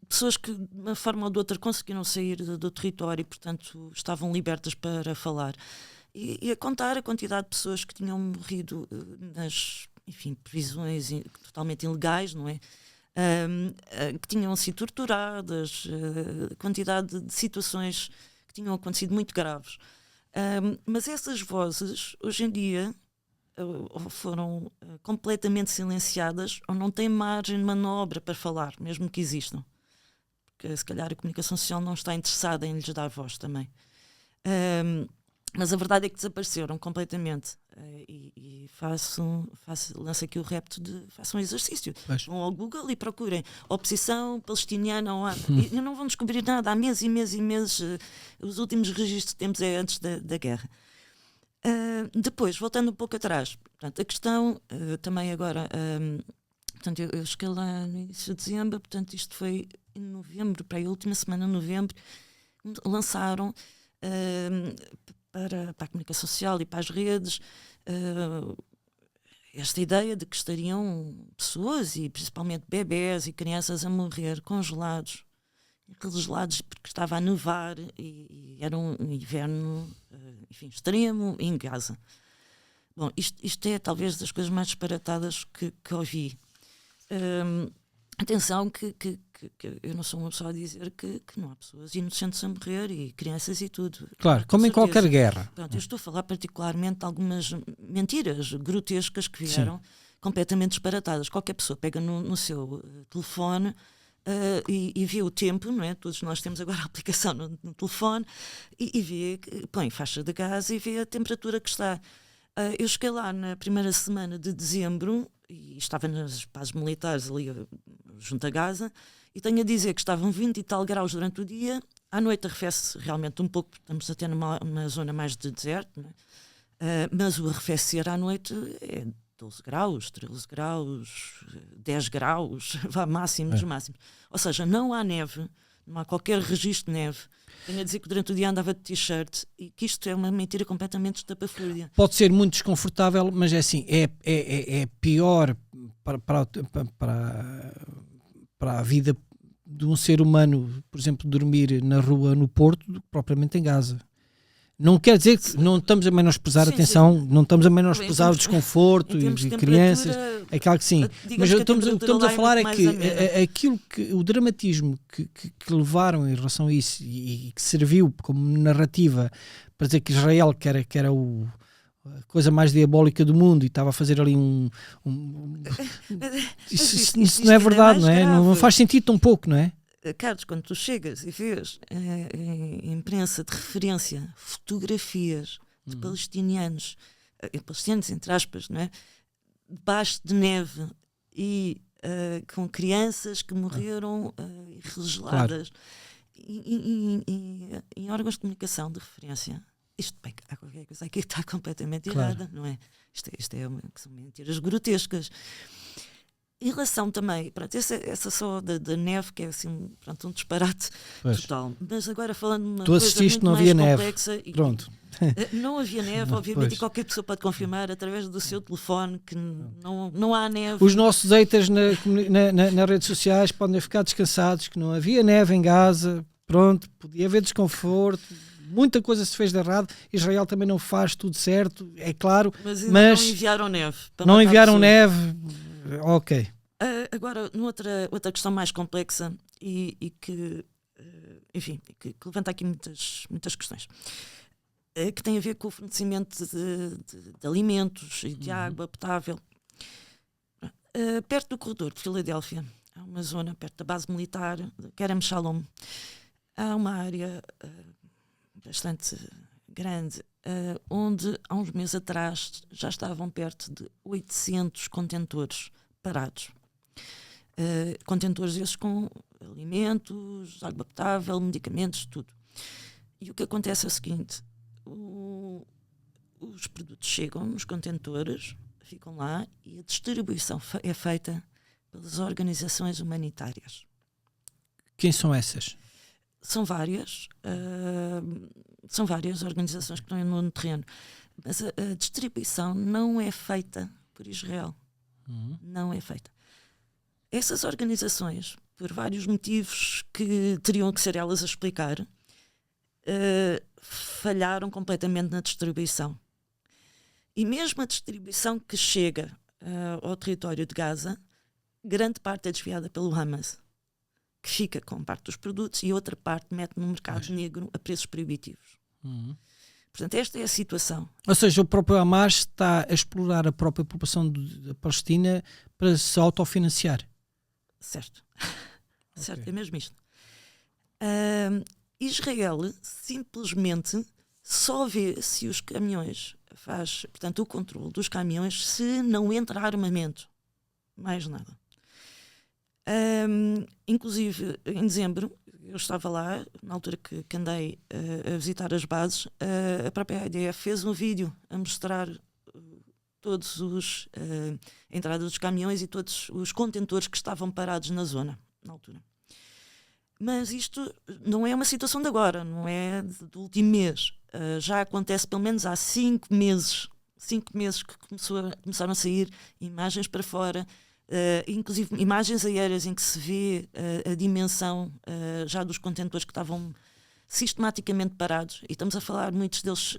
Pessoas que, de uma forma ou de outra, conseguiram sair do território e, portanto, estavam libertas para falar. E a contar a quantidade de pessoas que tinham morrido nas, prisões totalmente ilegais, não é? Que tinham sido torturadas, a quantidade de situações que tinham acontecido muito graves. Mas essas vozes, hoje em dia, ou foram completamente silenciadas ou não têm margem de manobra para falar, mesmo que existam. Porque se calhar a comunicação social não está interessada em lhes dar voz também. Mas a verdade é que desapareceram completamente. E lanço aqui o repto de façam um exercício. Vão ao Google e procurem oposição palestiniana ao Hamas. E não vão descobrir nada. Há meses e meses e meses. Os últimos registros que temos é antes da guerra. Depois, voltando um pouco atrás, portanto, a questão também agora, portanto, eu cheguei lá no início de dezembro, portanto, isto foi em novembro, para a última semana de novembro, lançaram para a comunicação social e para as redes esta ideia de que estariam pessoas, e principalmente bebés e crianças, a morrer congelados porque estava a nevar e era um inverno enfim, extremo em Gaza. Bom, isto é talvez das coisas mais disparatadas que ouvi. Atenção que eu não sou uma pessoa a dizer que não há pessoas inocentes a morrer e crianças e tudo. Claro, como em qualquer guerra. Pronto, eu estou a falar particularmente de algumas mentiras grotescas que vieram, completamente disparatadas. Qualquer pessoa pega no seu telefone e vê o tempo, não é? Todos nós temos agora a aplicação no telefone e vê, põe faixa de gás e vê a temperatura que está. Eu cheguei lá na primeira semana de dezembro e estava nas bases militares ali junto a Gaza e tenho a dizer que estavam 20 e tal graus durante o dia. À noite arrefece realmente um pouco, estamos até numa zona mais de deserto, não é? Mas o arrefecer à noite é 12 graus, 13 graus, 10 graus, vá máximo dos máximos. Ou seja, não há neve, não há qualquer registro de neve. Tenho a dizer que durante o dia andava de t-shirt e que isto é uma mentira completamente estapafúrdia. Pode ser muito desconfortável, mas é assim, é pior para a vida de um ser humano, por exemplo, dormir na rua no Porto, do que propriamente em Gaza. Não quer dizer que não estamos a menosprezar, atenção, não estamos a menosprezar o desconforto de crianças, é claro que sim. Mas o que estamos a falar é que aquilo que o dramatismo que levaram em relação a isso e que serviu como narrativa para dizer que Israel, que era a coisa mais diabólica do mundo e estava a fazer ali isso não é verdade, não é? Não faz sentido tão pouco, não é? Carlos, quando tu chegas e vês imprensa de referência, fotografias de palestinianos entre aspas, não é? Debaixo de neve e com crianças que morreram regeladas em órgãos de comunicação de referência. Isto, bem, há qualquer coisa aqui que está completamente errada, não é? Isto são mentiras grotescas. Em relação também, pronto, essa só da neve, que é assim, pronto, um disparate total. Mas agora falando de uma coisa muito mais complexa. Pronto. Não havia neve, obviamente, e qualquer pessoa pode confirmar através do seu telefone que não há neve. Os nossos haters nas redes sociais podem ficar descansados que não havia neve em Gaza, pronto, podia haver desconforto. Muita coisa se fez de errado. Israel também não faz tudo certo, é claro. Mas não enviaram neve. Não enviaram neve. Ok. Agora, outra questão mais complexa e que, enfim, que levanta aqui muitas questões, que tem a ver com o fornecimento de alimentos e de água potável. Perto do corredor de Filadélfia, há uma zona perto da base militar de Kerem Shalom, há uma área bastante grande, onde há uns meses atrás já estavam perto de 800 contentores parados. Contentores esses com alimentos, água potável, medicamentos, tudo. E o que acontece é o seguinte: os produtos chegam nos contentores, ficam lá e a distribuição é feita pelas organizações humanitárias. Quem são essas? São várias organizações que estão no terreno, mas a distribuição não é feita por Israel. Não é feita. Essas organizações, por vários motivos que teriam que ser elas a explicar, falharam completamente na distribuição. E mesmo a distribuição que chega ao território de Gaza, grande parte é desviada pelo Hamas, que fica com parte dos produtos e outra parte mete no mercado negro a preços proibitivos. Portanto, esta é a situação. Ou seja, o próprio Hamas está a explorar a própria população da Palestina para se autofinanciar. Certo. Certo, é mesmo isto. Israel simplesmente só vê se os caminhões faz, portanto, o controle dos caminhões se não entra armamento. Mais nada. Inclusive, em dezembro, eu estava lá, na altura que andei a visitar as bases, a própria IDF fez um vídeo a mostrar todos a entrada dos caminhões e todos os contentores que estavam parados na zona, na altura. Mas isto não é uma situação de agora, não é do último mês. Já acontece pelo menos há 5 meses que começaram a sair imagens para fora, inclusive imagens aéreas em que se vê a dimensão já dos contentores que estavam sistematicamente parados, e estamos a falar muitos deles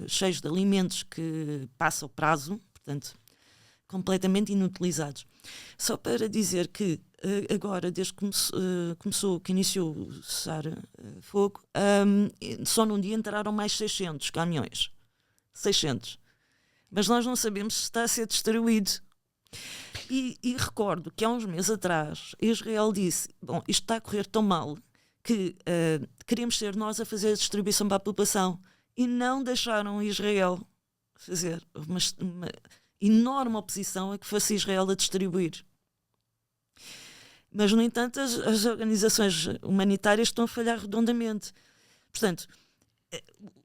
cheios de alimentos que passam o prazo, portanto, completamente inutilizados. Só para dizer que agora, desde que que iniciou o cessar-fogo, só num dia entraram mais 600 caminhões. 600. Mas nós não sabemos se está a ser distribuído. E recordo que há uns meses atrás Israel disse, bom, isto está a correr tão mal que queremos ser nós a fazer a distribuição para a população, e não deixaram Israel fazer uma enorme oposição a que fosse Israel a distribuir. Mas, no entanto, as organizações humanitárias estão a falhar redondamente. Portanto,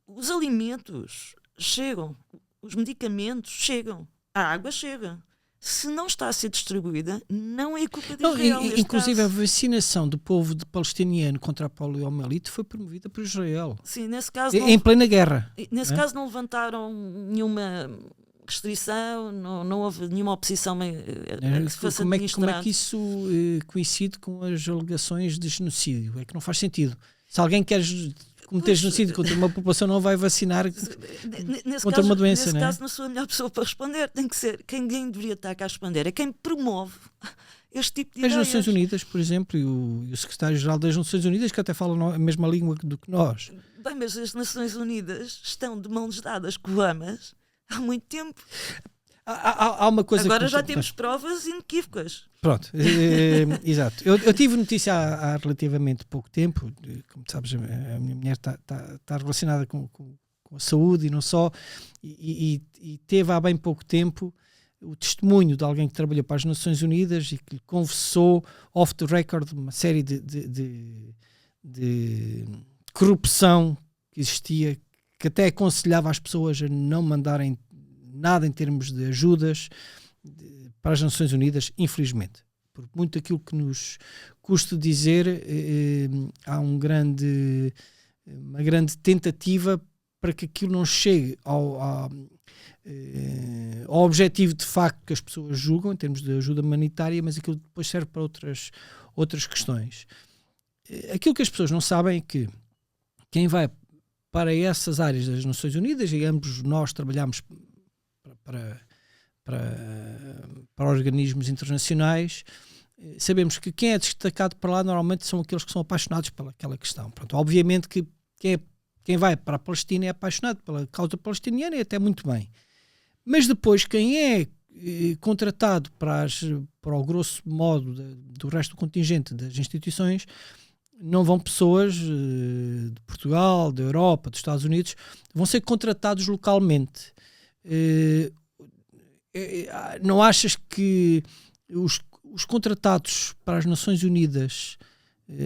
os alimentos chegam, os medicamentos chegam, a água chega. Se não está a ser distribuída, não é culpa de Israel. Inclusive, caso. a vacinação do povo palestiniano contra a poliomielite foi promovida por Israel. Sim, nesse caso Em plena guerra. Nesse caso não levantaram nenhuma restrição, não houve nenhuma oposição a que se fosse administrado. Como é que isso coincide com as alegações de genocídio? É que não faz sentido. Se alguém quer cometer genocídio contra uma população, não vai vacinar contra uma doença. Nesse não é? caso, não sou a melhor pessoa para responder. Tem que ser quem deveria estar cá a responder. É quem promove este tipo de ideias. As Nações Unidas, por exemplo, e o secretário-geral das Nações Unidas, que até fala a mesma língua do que nós. Bem, mas as Nações Unidas estão de mãos dadas com o Hamas há muito tempo. Há uma coisa. Agora já temos provas inequívocas. Pronto, exato. Eu tive notícia há relativamente pouco tempo. Como sabes, a minha mulher está relacionada com a saúde e não só, e teve há bem pouco tempo o testemunho de alguém que trabalhou para as Nações Unidas e que lhe confessou off the record uma série de corrupção que existia, que até aconselhava as pessoas a não mandarem nada em termos de ajudas para as Nações Unidas, infelizmente. Por muito aquilo que nos custa dizer, há uma grande tentativa para que aquilo não chegue ao objetivo de facto que as pessoas julgam em termos de ajuda humanitária, mas aquilo depois serve para outras questões. Aquilo que as pessoas não sabem é que quem vai para essas áreas das Nações Unidas, e ambos nós trabalhamos para organismos internacionais, sabemos que quem é destacado para lá normalmente são aqueles que são apaixonados pelaquela questão. Pronto, obviamente que quem vai para a Palestina é apaixonado pela causa palestiniana, e até muito bem. Mas depois quem é contratado para o grosso modo do resto do contingente das instituições, não vão pessoas de Portugal, da Europa, dos Estados Unidos, vão ser contratados localmente. Não achas que os contratados para as Nações Unidas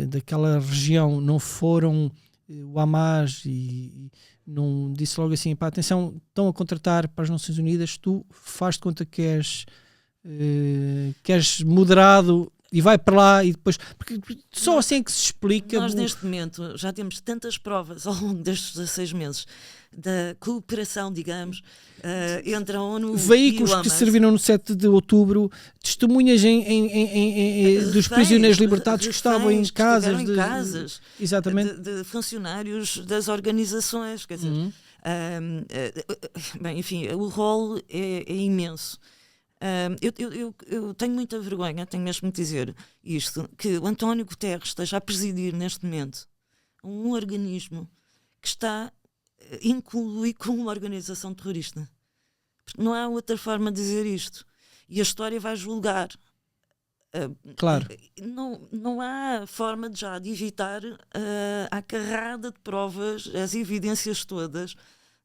daquela região não foram o Hamas e não disse logo assim, pá, atenção, estão a contratar para as Nações Unidas, tu faz de conta que és moderado e vai para lá, e depois, porque só assim é que se explica. Nós neste momento já temos tantas provas ao longo destes 16 meses da cooperação, digamos, entre a ONU veículos e o Hamas. Que serviram no 7 de outubro, testemunhas dos prisioneiros libertados que estavam em casas, exatamente, de funcionários das organizações, quer dizer, bem, enfim, o rol é imenso. Eu tenho muita vergonha, tenho mesmo de dizer isto, que o António Guterres esteja a presidir neste momento um organismo que está incluído como uma organização terrorista. Não há outra forma de dizer isto. E a história vai julgar. Claro. Não há forma de evitar a carrada de provas, as evidências todas,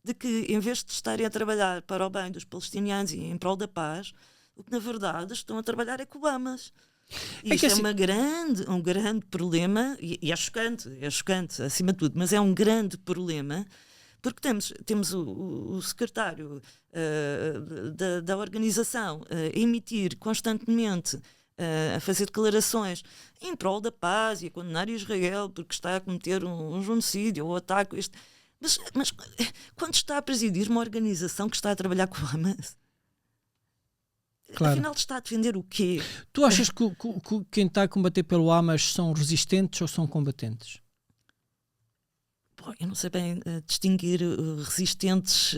de que, em vez de estarem a trabalhar para o bem dos palestinianos e em prol da paz, o que na verdade estão a trabalhar é com o Hamas. E isto assim, um grande problema, e é chocante acima de tudo, mas é um grande problema, porque temos o secretário da organização a emitir constantemente, a fazer declarações em prol da paz e a condenar Israel porque está a cometer um genocídio ou ataque. Mas quando está a presidir uma organização que está a trabalhar com o Hamas, afinal está a defender o quê? Tu achas que quem está a combater pelo Hamas são resistentes ou são combatentes? Bom, eu não sei bem distinguir resistentes.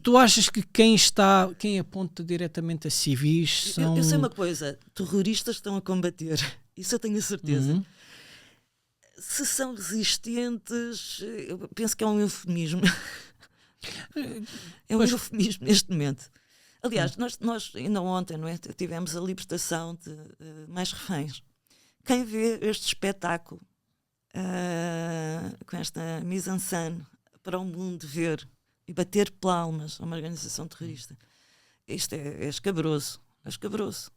Tu achas que quem aponta diretamente a civis são... Eu sei uma coisa, terroristas estão a combater, isso eu tenho a certeza. Se são resistentes, eu penso que é um eufemismo. É um eufemismo neste momento. Aliás, nós ainda ontem, não é, tivemos a libertação de mais reféns. Quem vê este espetáculo com esta mise-en-scène para o mundo ver e bater palmas a uma organização terrorista, isto é escabroso. É escabroso.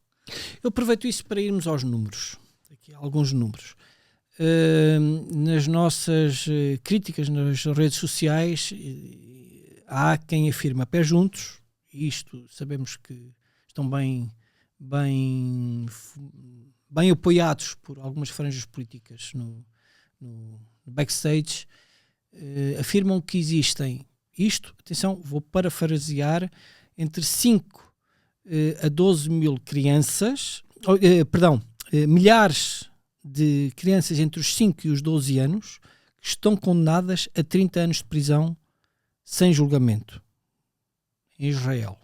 Eu aproveito isso para irmos aos números. Aqui há alguns números. Nas nossas críticas nas redes sociais, há quem afirma pé juntos, isto sabemos que estão bem apoiados por algumas franjas políticas no backstage, afirmam que existem atenção, vou parafrasear, entre 5 a 12 mil crianças, milhares de crianças entre os 5 e os 12 anos que estão condenadas a 30 anos de prisão sem julgamento em Israel.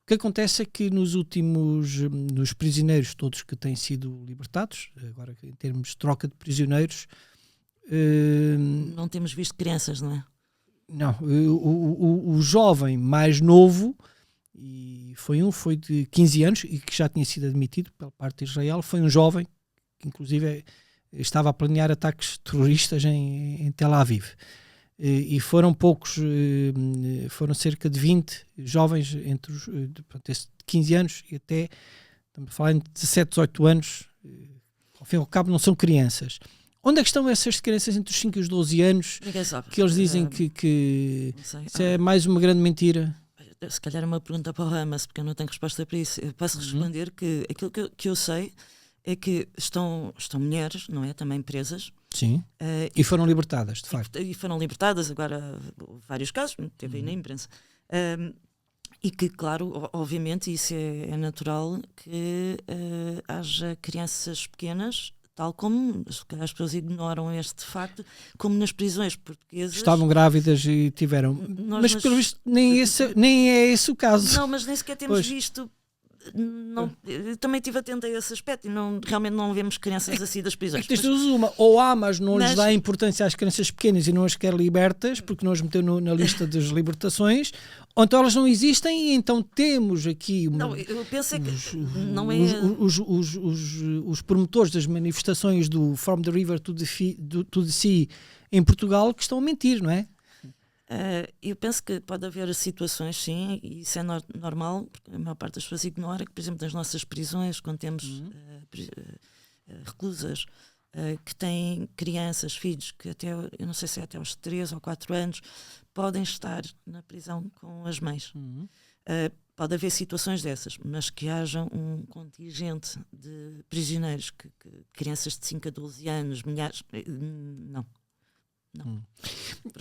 O que acontece é que nos prisioneiros todos que têm sido libertados, agora em termos de troca de prisioneiros... não temos visto crianças, não é? Não, o jovem mais novo, e foi de 15 anos e que já tinha sido admitido pela parte de Israel, foi um jovem que inclusive estava a planear ataques terroristas em Tel Aviv. E foram foram cerca de 20 jovens entre os de 15 anos e até, estamos a falar de 17, 18 anos, ao fim e ao cabo não são crianças. Onde é que estão essas crianças entre os 5 e os 12 anos que eles dizem que isso é mais uma grande mentira? Se calhar é uma pergunta para o Hamas, porque eu não tenho resposta para isso. Eu posso responder que aquilo que eu sei é que estão mulheres, não é? Também presas. Sim, e foram libertadas, de facto. E foram libertadas, agora vários casos, teve aí na imprensa. E que, claro, obviamente, isso é natural que haja crianças pequenas, tal como as pessoas ignoram este facto, como nas prisões portuguesas. Estavam grávidas e tiveram. Mas pelo visto nem é esse o caso. Não, mas nem sequer temos visto. Não, eu também estive atenta a esse aspecto e realmente não vemos crianças assim das prisões. Ou há, mas não lhes dá importância às crianças pequenas e não as quer libertas, porque não as meteu na lista das libertações, ou então elas não existem e então temos aqui não, eu penso que não é... os promotores das manifestações do From the River to the Sea em Portugal que estão a mentir, não é? Eu penso que pode haver situações, sim, e isso é normal, porque a maior parte das pessoas ignora que, por exemplo, nas nossas prisões, quando temos reclusas que têm crianças, filhos, que até, eu não sei se é até aos 3 ou 4 anos, podem estar na prisão com as mães. Pode haver situações dessas, mas que haja um contingente de prisioneiros, crianças de 5 a 12 anos, milhares, não.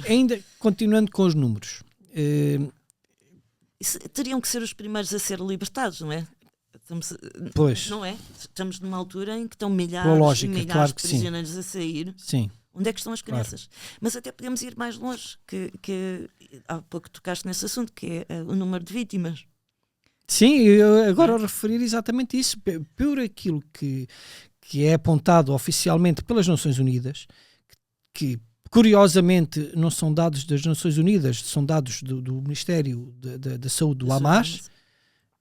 Ainda continuando com os números, teriam que ser os primeiros a ser libertados, não é? Pois. Não é? Estamos numa altura em que estão milhares e milhares claro de prisioneiros a sair. Sim. Onde é que estão as crianças? Claro. Mas até podemos ir mais longe, que há pouco tocaste nesse assunto, que é o número de vítimas. Sim, eu agora referir exatamente isso, por aquilo que é apontado oficialmente pelas Nações Unidas, que curiosamente não são dados das Nações Unidas, são dados do Ministério da Saúde do Hamas,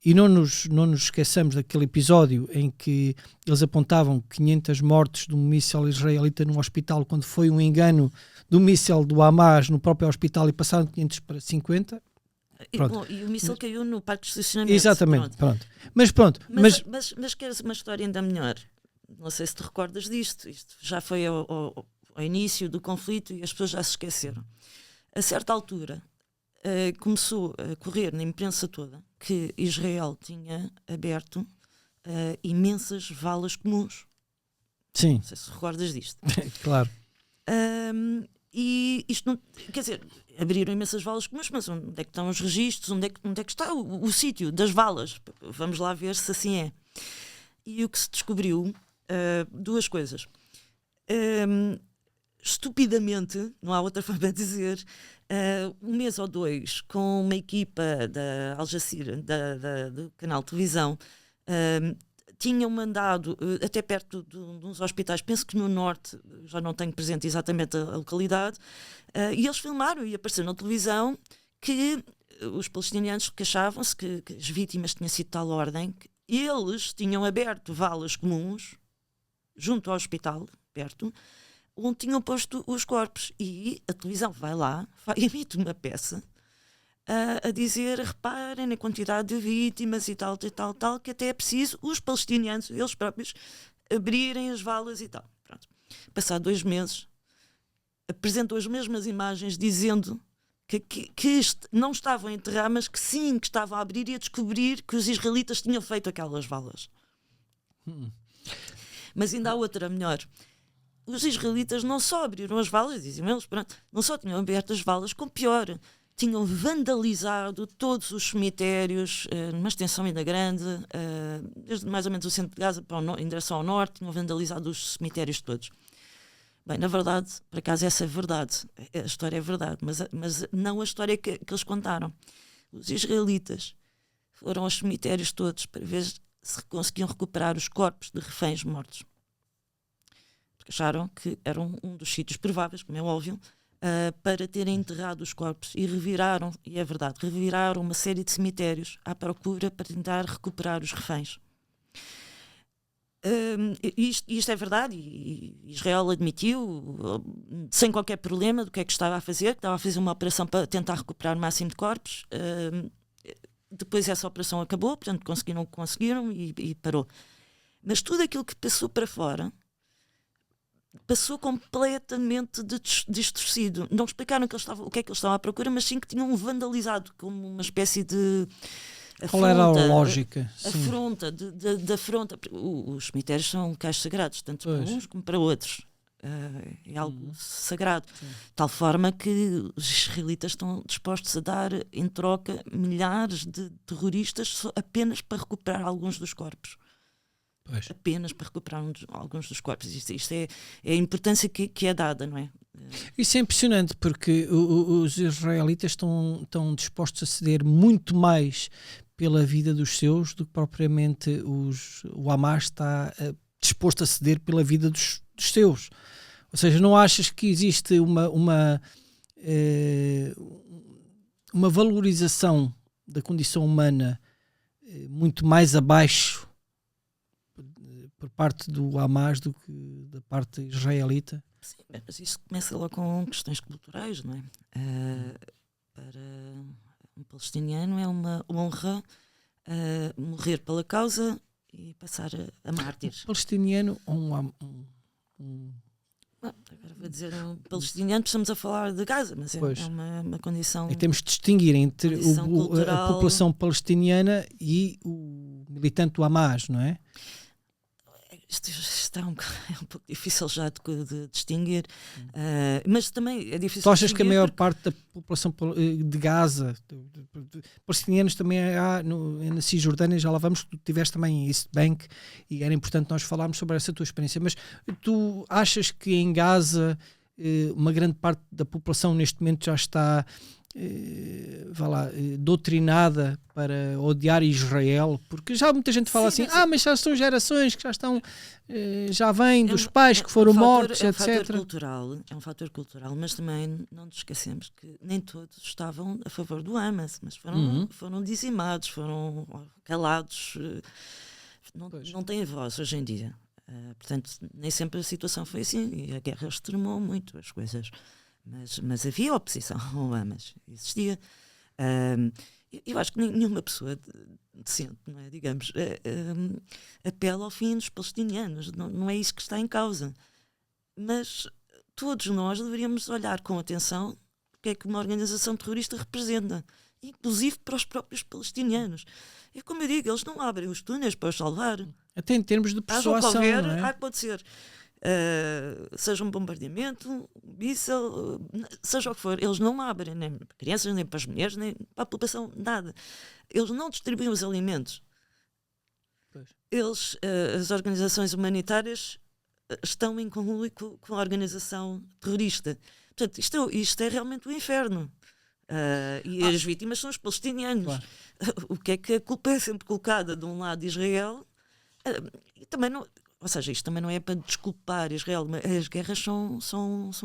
e não nos esqueçamos daquele episódio em que eles apontavam 500 mortes de um míssil israelita num hospital, quando foi um engano do míssil do Hamas no próprio hospital e passaram de 500 para 50. E o míssil caiu no parque de estacionamento. Exatamente, pronto. Mas queres uma história ainda melhor? Não sei se te recordas disto. Isto já foi ao início do conflito e as pessoas já se esqueceram. A certa altura começou a correr na imprensa toda que Israel tinha aberto imensas valas comuns. Sim. Não sei se recordas disto. Claro. E isto não, quer dizer, abriram imensas valas comuns, mas onde é que estão os registros? Onde é que está o sítio das valas? Vamos lá ver se assim é. E o que se descobriu, duas coisas. estupidamente, não há outra forma de dizer, um mês ou dois, com uma equipa da Al Jazeera, do canal de televisão, tinham mandado até perto de uns hospitais, penso que no norte, já não tenho presente exatamente a localidade, e eles filmaram e apareceu na televisão que os palestinianos queixavam-se que as vítimas tinham sido de tal ordem que eles tinham aberto valas comuns junto ao hospital, perto, onde tinham posto os corpos, e a televisão vai lá, emite uma peça a dizer, reparem na quantidade de vítimas e tal, que até é preciso os palestinianos, eles próprios, abrirem as valas e tal. Pronto. Passado 2 meses, apresentam as mesmas imagens dizendo que não estavam a enterrar, mas que sim, que estavam a abrir e a descobrir que os israelitas tinham feito aquelas valas. Mas ainda há outra melhor. Os israelitas não só abriram as valas, diziam eles, pronto, não só tinham aberto as valas, como pior, tinham vandalizado todos os cemitérios, numa extensão ainda grande, desde mais ou menos o centro de Gaza em direção ao norte, tinham vandalizado os cemitérios todos. Bem, na verdade, por acaso essa é verdade, a história é verdade, mas não a história que eles contaram. Os israelitas foram aos cemitérios todos para ver se conseguiam recuperar os corpos de reféns mortos. Porque acharam que era um dos sítios prováveis, como é óbvio, para terem enterrado os corpos, e reviraram, e é verdade, reviraram uma série de cemitérios à procura para tentar recuperar os reféns. Isto é verdade, e Israel admitiu, sem qualquer problema, do que é que estava a fazer, que estava a fazer uma operação para tentar recuperar o máximo de corpos. Depois essa operação acabou, portanto conseguiram e parou. Mas tudo aquilo que passou para fora passou completamente distorcido. Não explicaram o que é que eles estavam à procura, mas sim que tinham vandalizado como uma espécie de afronta. Qual era a lógica? Afronta, de afronta. Os cemitérios são locais sagrados, tanto para uns como para outros. É algo sagrado. De tal forma que os israelitas estão dispostos a dar em troca milhares de terroristas apenas para recuperar alguns dos corpos. Pois. Apenas para recuperar alguns dos corpos. Isto é a importância que é dada, não é? Isso é impressionante, porque os israelitas estão dispostos a ceder muito mais pela vida dos seus do que propriamente o Hamas está disposto a ceder pela vida dos seus. Ou seja, não achas que existe uma valorização da condição humana muito mais abaixo por parte do Hamas do que da parte israelita? Sim, mas isso começa logo com questões culturais, não é? Para um palestiniano é uma honra morrer pela causa e passar a mártir. Um palestiniano ou agora vou dizer um palestiniano, estamos a falar de Gaza, mas é uma condição. E temos de distinguir entre cultural, a população palestiniana e o militante do Hamas, não é? Isto está é um pouco difícil já de distinguir, mas também é difícil. Tu achas que a maior parte da população de Gaza, de palestinianos também há na Cisjordânia, já lá vamos, tu tiveste também em East Bank e era importante nós falarmos sobre essa tua experiência, mas tu achas que em Gaza uma grande parte da população neste momento já está doutrinada para odiar Israel, porque já muita gente fala assim, mas já são gerações que já estão, já vêm dos pais que foram mortos, etc. É um fator cultural, mas também não nos esquecemos que nem todos estavam a favor do Hamas, mas foram dizimados, foram calados, não têm voz hoje em dia. Portanto, nem sempre a situação foi assim, e a guerra extremou muito as coisas. Mas havia oposição ao Hamas, existia. Eu acho que nenhuma pessoa decente, não é, digamos, apela ao fim dos palestinianos, não é isso que está em causa. Mas todos nós deveríamos olhar com atenção o que é que uma organização terrorista representa, inclusive para os próprios palestinianos. É como eu digo, eles não abrem os túneis para os salvar. Até em termos de persuasão, não é? Pode ser. Seja um bombardeamento, míssil, seja o que for, eles não abrem nem para crianças, nem para as mulheres, nem para a população, nada. Eles não distribuem os alimentos. Eles, as organizações humanitárias, estão em conluio com a organização terrorista. Portanto, isto é realmente o inferno. E as vítimas são os palestinianos. Claro. O que é que a culpa é sempre colocada de um lado de Israel? E também não, ou seja, isto também não é para desculpar Israel, mas as guerras são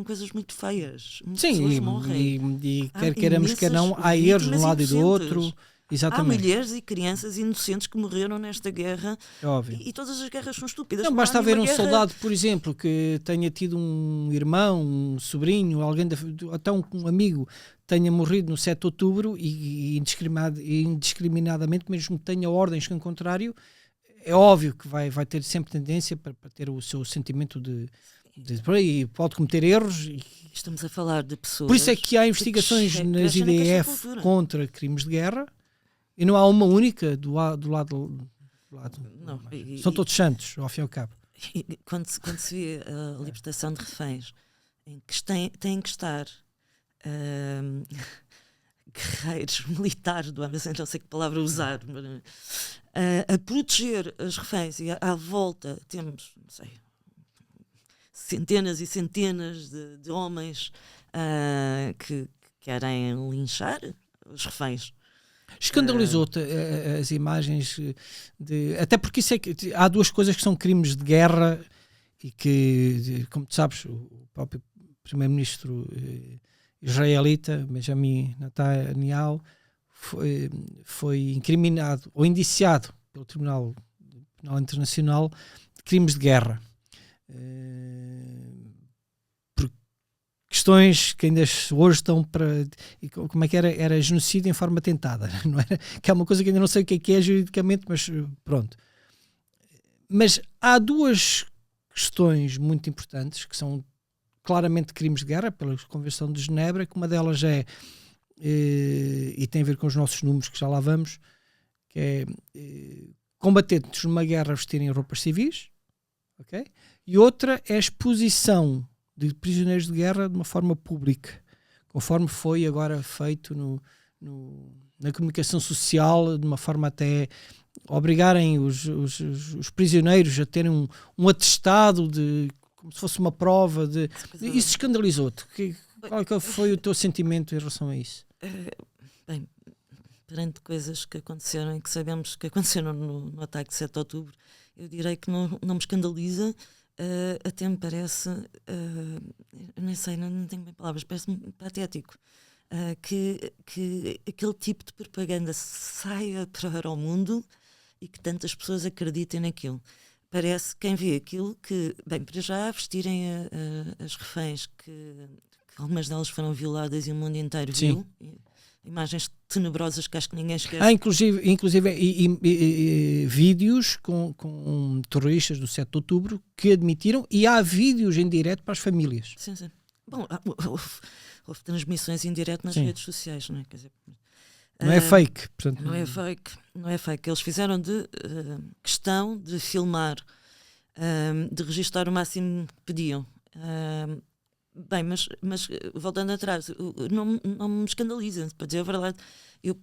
coisas muito feias. Muitas pessoas morrem. E quer queiramos, quer não, há erros de um lado e do outro. Exatamente. Há mulheres e crianças inocentes que morreram nesta guerra. É óbvio. E todas as guerras são estúpidas. Não basta haver um soldado, por exemplo, que tenha tido um irmão, um sobrinho, alguém, até um amigo tenha morrido no 7 de outubro e indiscriminadamente, mesmo que tenha ordens que, ao contrário, é óbvio que vai ter sempre tendência para ter o seu sentimento e pode cometer erros. Estamos a falar de pessoas. Por isso é que há investigações nas IDF contra crimes de guerra e não há uma única do lado. Não, são todos santos, ao fim e ao cabo. Quando se vê a libertação de reféns, em que têm que estar guerreiros militares do AMC, não sei que palavra usar, a proteger as reféns, e à volta temos, não sei, centenas e centenas de homens que querem linchar os reféns. Escandalizou-te as imagens até porque isso é que há duas coisas que são crimes de guerra e que, como tu sabes, o próprio primeiro-ministro israelita Benjamin Netanyahu foi incriminado ou indiciado pelo Tribunal Penal Internacional de crimes de guerra por questões que ainda hoje estão como é que era genocídio em forma tentada, não era? Que é uma coisa que ainda não sei o que é juridicamente, mas pronto. Mas há duas questões muito importantes que são claramente crimes de guerra pela Convenção de Genebra, que uma delas e tem a ver com os nossos números que já lá vamos, que é combatentes numa guerra vestirem roupas civis, ok? E outra é a exposição de prisioneiros de guerra de uma forma pública, conforme foi agora feito na comunicação social, de uma forma até obrigarem os prisioneiros a terem um atestado como se fosse uma prova isso escandalizou-te? Qual foi o teu sentimento em relação a isso? Bem, perante coisas que aconteceram e que sabemos que aconteceram no ataque de 7 de outubro, eu direi que não me escandaliza, até me parece, nem sei, não tenho bem palavras, parece-me patético que aquele tipo de propaganda saia para o mundo e que tantas pessoas acreditem naquilo. Parece quem vê aquilo que, bem, para já vestirem as reféns que algumas delas foram violadas e o mundo inteiro viu. Imagens tenebrosas que acho que ninguém esquece. Inclusive vídeos com terroristas do 7 de outubro que admitiram, e há vídeos em direto para as famílias. Sim. Bom, houve transmissões em direto nas redes sociais, não é? Quer dizer, não é fake, portanto. Não é fake. Eles fizeram de questão de filmar, de registrar o máximo que pediam. Bem, mas voltando atrás, não me escandaliza, para dizer a verdade.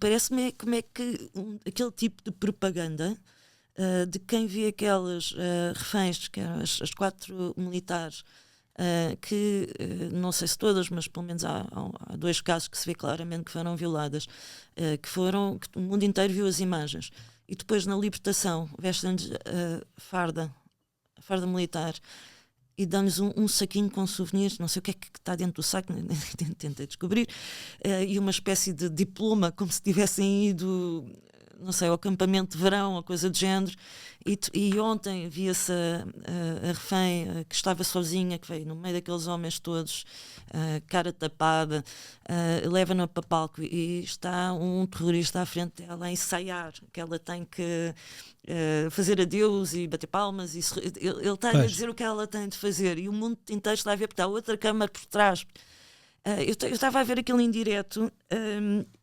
Parece-me como é que aquele tipo de propaganda de quem vê aquelas reféns, que eram as 4 militares, que não sei se todas, mas pelo menos há 2 casos que se vê claramente que foram violadas, que o mundo inteiro viu as imagens, e depois na libertação vestem-lhes a farda militar e dão-lhes um saquinho com souvenirs, não sei o que é que está dentro do saco, tentei descobrir, e uma espécie de diploma, como se tivessem ido, não sei, ao acampamento de verão, ou coisa do género, e ontem via-se a refém que estava sozinha, que veio no meio daqueles homens todos, cara tapada, leva-na para palco e está um terrorista à frente dela a ensaiar, que ela tem que fazer adeus e bater palmas, e ele está a dizer o que ela tem de fazer, e o mundo inteiro está a ver, porque está outra câmara por trás. Eu estava a ver aquilo em direto,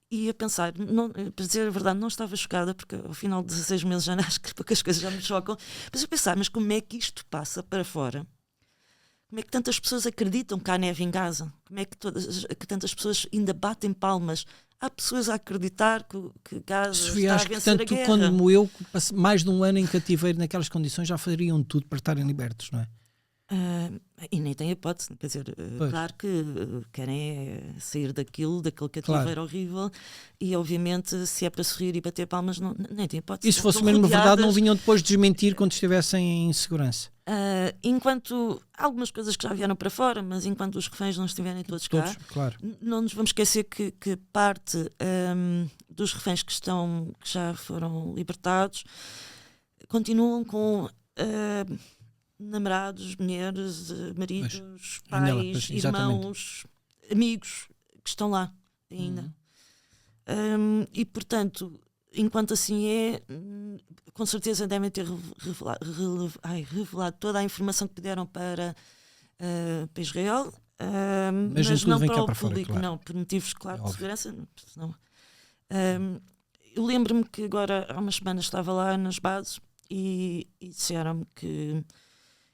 e a pensar, para dizer a verdade, não estava chocada, porque ao final de 16 meses já acho que poucas coisas já me chocam, mas eu pensar, mas como é que isto passa para fora? Como é que tantas pessoas acreditam que há neve em Gaza? Como é que tantas pessoas ainda batem palmas? Há pessoas a acreditar que Gaza Sofia, está a vencer a guerra. Tanto quando eu, mais de um ano em cativeiro naquelas condições, já fariam tudo para estarem libertos, não é? E nem tem hipótese, quer dizer, claro que querem sair daquele cativeiro Claro. horrível, e obviamente se é para sorrir e bater palmas, nem tem hipótese. E se fosse Estão mesmo verdade, não rodeadas. vinham depois desmentir quando estivessem em segurança? Enquanto há algumas coisas que já vieram para fora, mas enquanto os reféns não estiverem todos cá, Claro. não nos vamos esquecer que parte dos reféns que já foram libertados continuam com namorados, mulheres, maridos, pais, irmãos, amigos que estão lá ainda. E portanto, enquanto assim com certeza devem ter revelado toda a informação que puderam para Israel, mas não para o público, claro. Não, por motivos, claro, de segurança. Senão, eu lembro-me que agora, há umas semanas, estava lá nas bases e disseram-me que,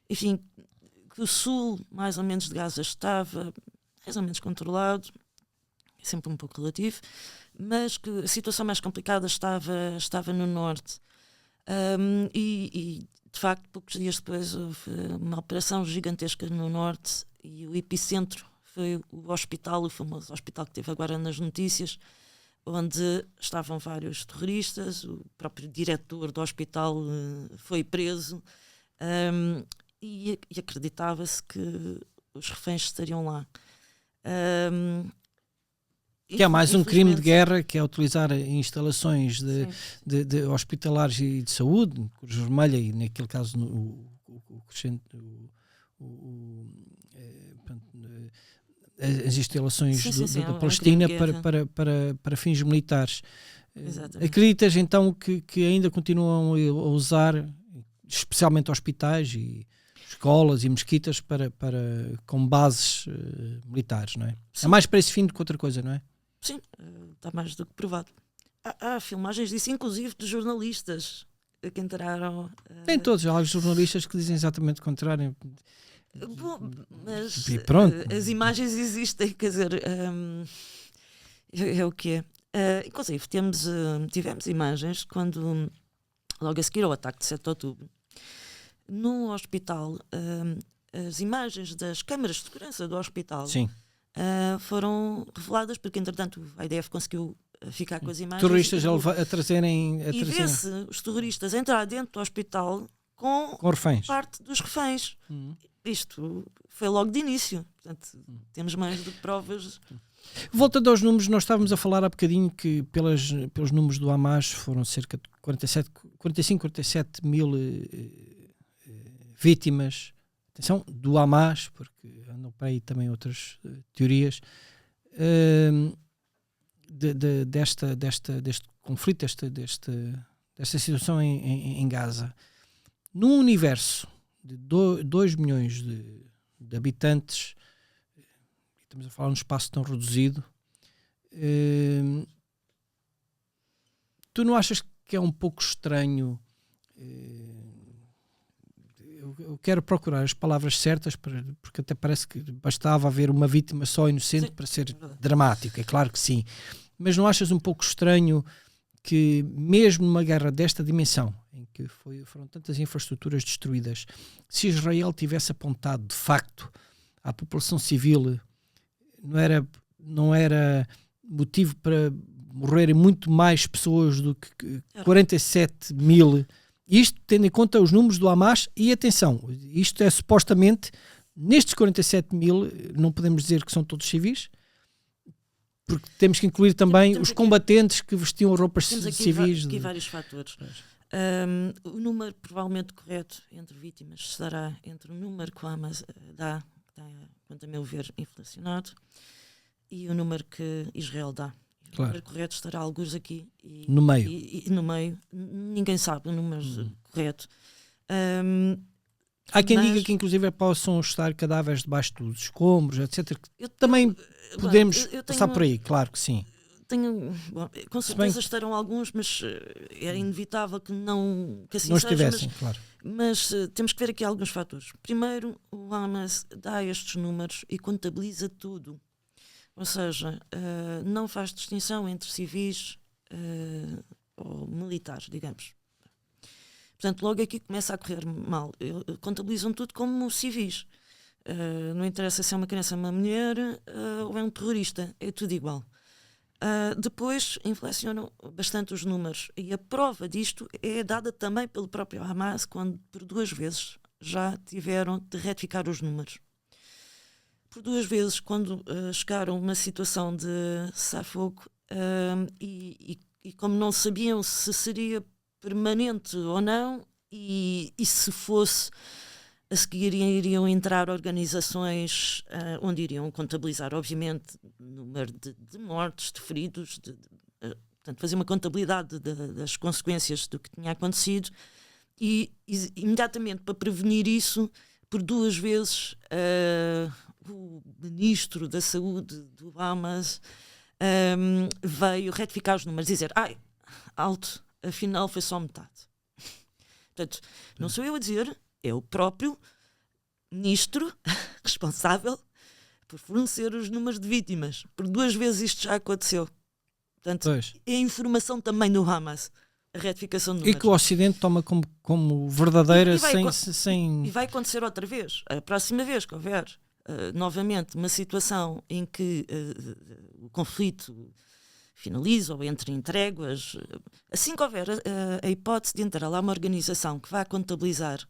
enfim, que o sul, mais ou menos, de Gaza estava mais ou menos controlado, é sempre um pouco relativo, mas que a situação mais complicada estava no norte. E de facto, poucos dias depois houve uma operação gigantesca no norte e o epicentro foi o hospital, o famoso hospital que teve agora nas notícias, onde estavam vários terroristas. O próprio diretor do hospital foi preso, e acreditava-se que os reféns estariam lá. Que é mais um crime de guerra, que é utilizar instalações de hospitalares e de saúde, Cruz Vermelha, e naquele caso as instalações da Palestina para fins militares. Exatamente. Acreditas então que ainda continuam a usar, especialmente hospitais e escolas e mesquitas com bases militares, não é? Sim. É mais para esse fim do que outra coisa, não é? Sim, está mais do que provado. Há filmagens disso, inclusive de jornalistas que entraram. Tem todos, há jornalistas que dizem exatamente o contrário. Bom, mas pronto. As imagens existem, quer dizer, é o que é. Inclusive, tivemos imagens quando, logo a seguir ao ataque de 7 de outubro, no hospital, as imagens das câmaras de segurança do hospital. Sim. Foram reveladas, porque entretanto a IDF conseguiu ficar com as imagens. Terroristas a trazerem. E vê-se os terroristas entrar dentro do hospital com reféns. Parte dos reféns. Isto foi logo de início. Portanto, temos mais do que provas. Voltando aos números, nós estávamos a falar há bocadinho que pelos números do Hamas foram cerca de 47 mil vítimas. Atenção, do Hamas, porque andam para aí também outras teorias deste conflito, desta situação em Gaza. Num universo de 2 milhões de habitantes, estamos a falar num espaço tão reduzido, tu não achas que é um pouco estranho? Eu quero procurar as palavras certas, porque até parece que bastava haver uma vítima só inocente. Sim, para ser dramático, é claro que sim. Mas não achas um pouco estranho que, mesmo numa guerra desta dimensão, em que foram tantas infraestruturas destruídas, se Israel tivesse apontado de facto à população civil, não era motivo para morrerem muito mais pessoas do que 47 mil? Isto tendo em conta os números do Hamas, e atenção, isto é supostamente, nestes 47 mil, não podemos dizer que são todos civis, porque temos que incluir também os combatentes que vestiam roupas civis. Temos aqui vários fatores. O número provavelmente correto entre vítimas estará entre o número que o Hamas dá, que está, quanto a meu ver, inflacionado, e o número que Israel dá. O número correto estará alguns aqui. No meio. E no meio. Ninguém sabe o número correto. Há quem diga que inclusive possam estar cadáveres debaixo dos escombros, etc. Também podemos passar por aí, claro que sim. Com certeza estarão alguns, mas é inevitável que assim não estivessem, claro. Mas temos que ver aqui alguns fatores. Primeiro, o Hamas dá estes números e contabiliza tudo. Ou seja, não faz distinção entre civis ou militares, digamos. Portanto, logo aqui começa a correr mal. Contabilizam tudo como civis. Não interessa se é uma criança, uma mulher ou é um terrorista, é tudo igual. Depois inflacionam bastante os números, e a prova disto é dada também pelo próprio Hamas, quando por 2 vezes já tiveram de retificar os números. Por 2 vezes, quando chegaram a uma situação de cessar-fogo, e como não sabiam se seria permanente ou não, e se fosse, a seguir iriam entrar organizações onde iriam contabilizar, obviamente, o número de mortes, de feridos, portanto, fazer uma contabilidade das consequências do que tinha acontecido, e imediatamente para prevenir isso, por 2 vezes, o ministro da Saúde do Hamas veio retificar os números, dizer, alto, afinal foi só metade. Portanto, não sou eu a dizer, é o próprio ministro responsável por fornecer os números de vítimas. Por 2 vezes isto já aconteceu. Portanto, é informação também do Hamas, a retificação de números. E que o Ocidente toma como verdadeira sem... E vai acontecer outra vez. A próxima vez que houver novamente uma situação em que o conflito finaliza ou entre em tréguas, assim que houver a hipótese de entrar lá uma organização que vai contabilizar,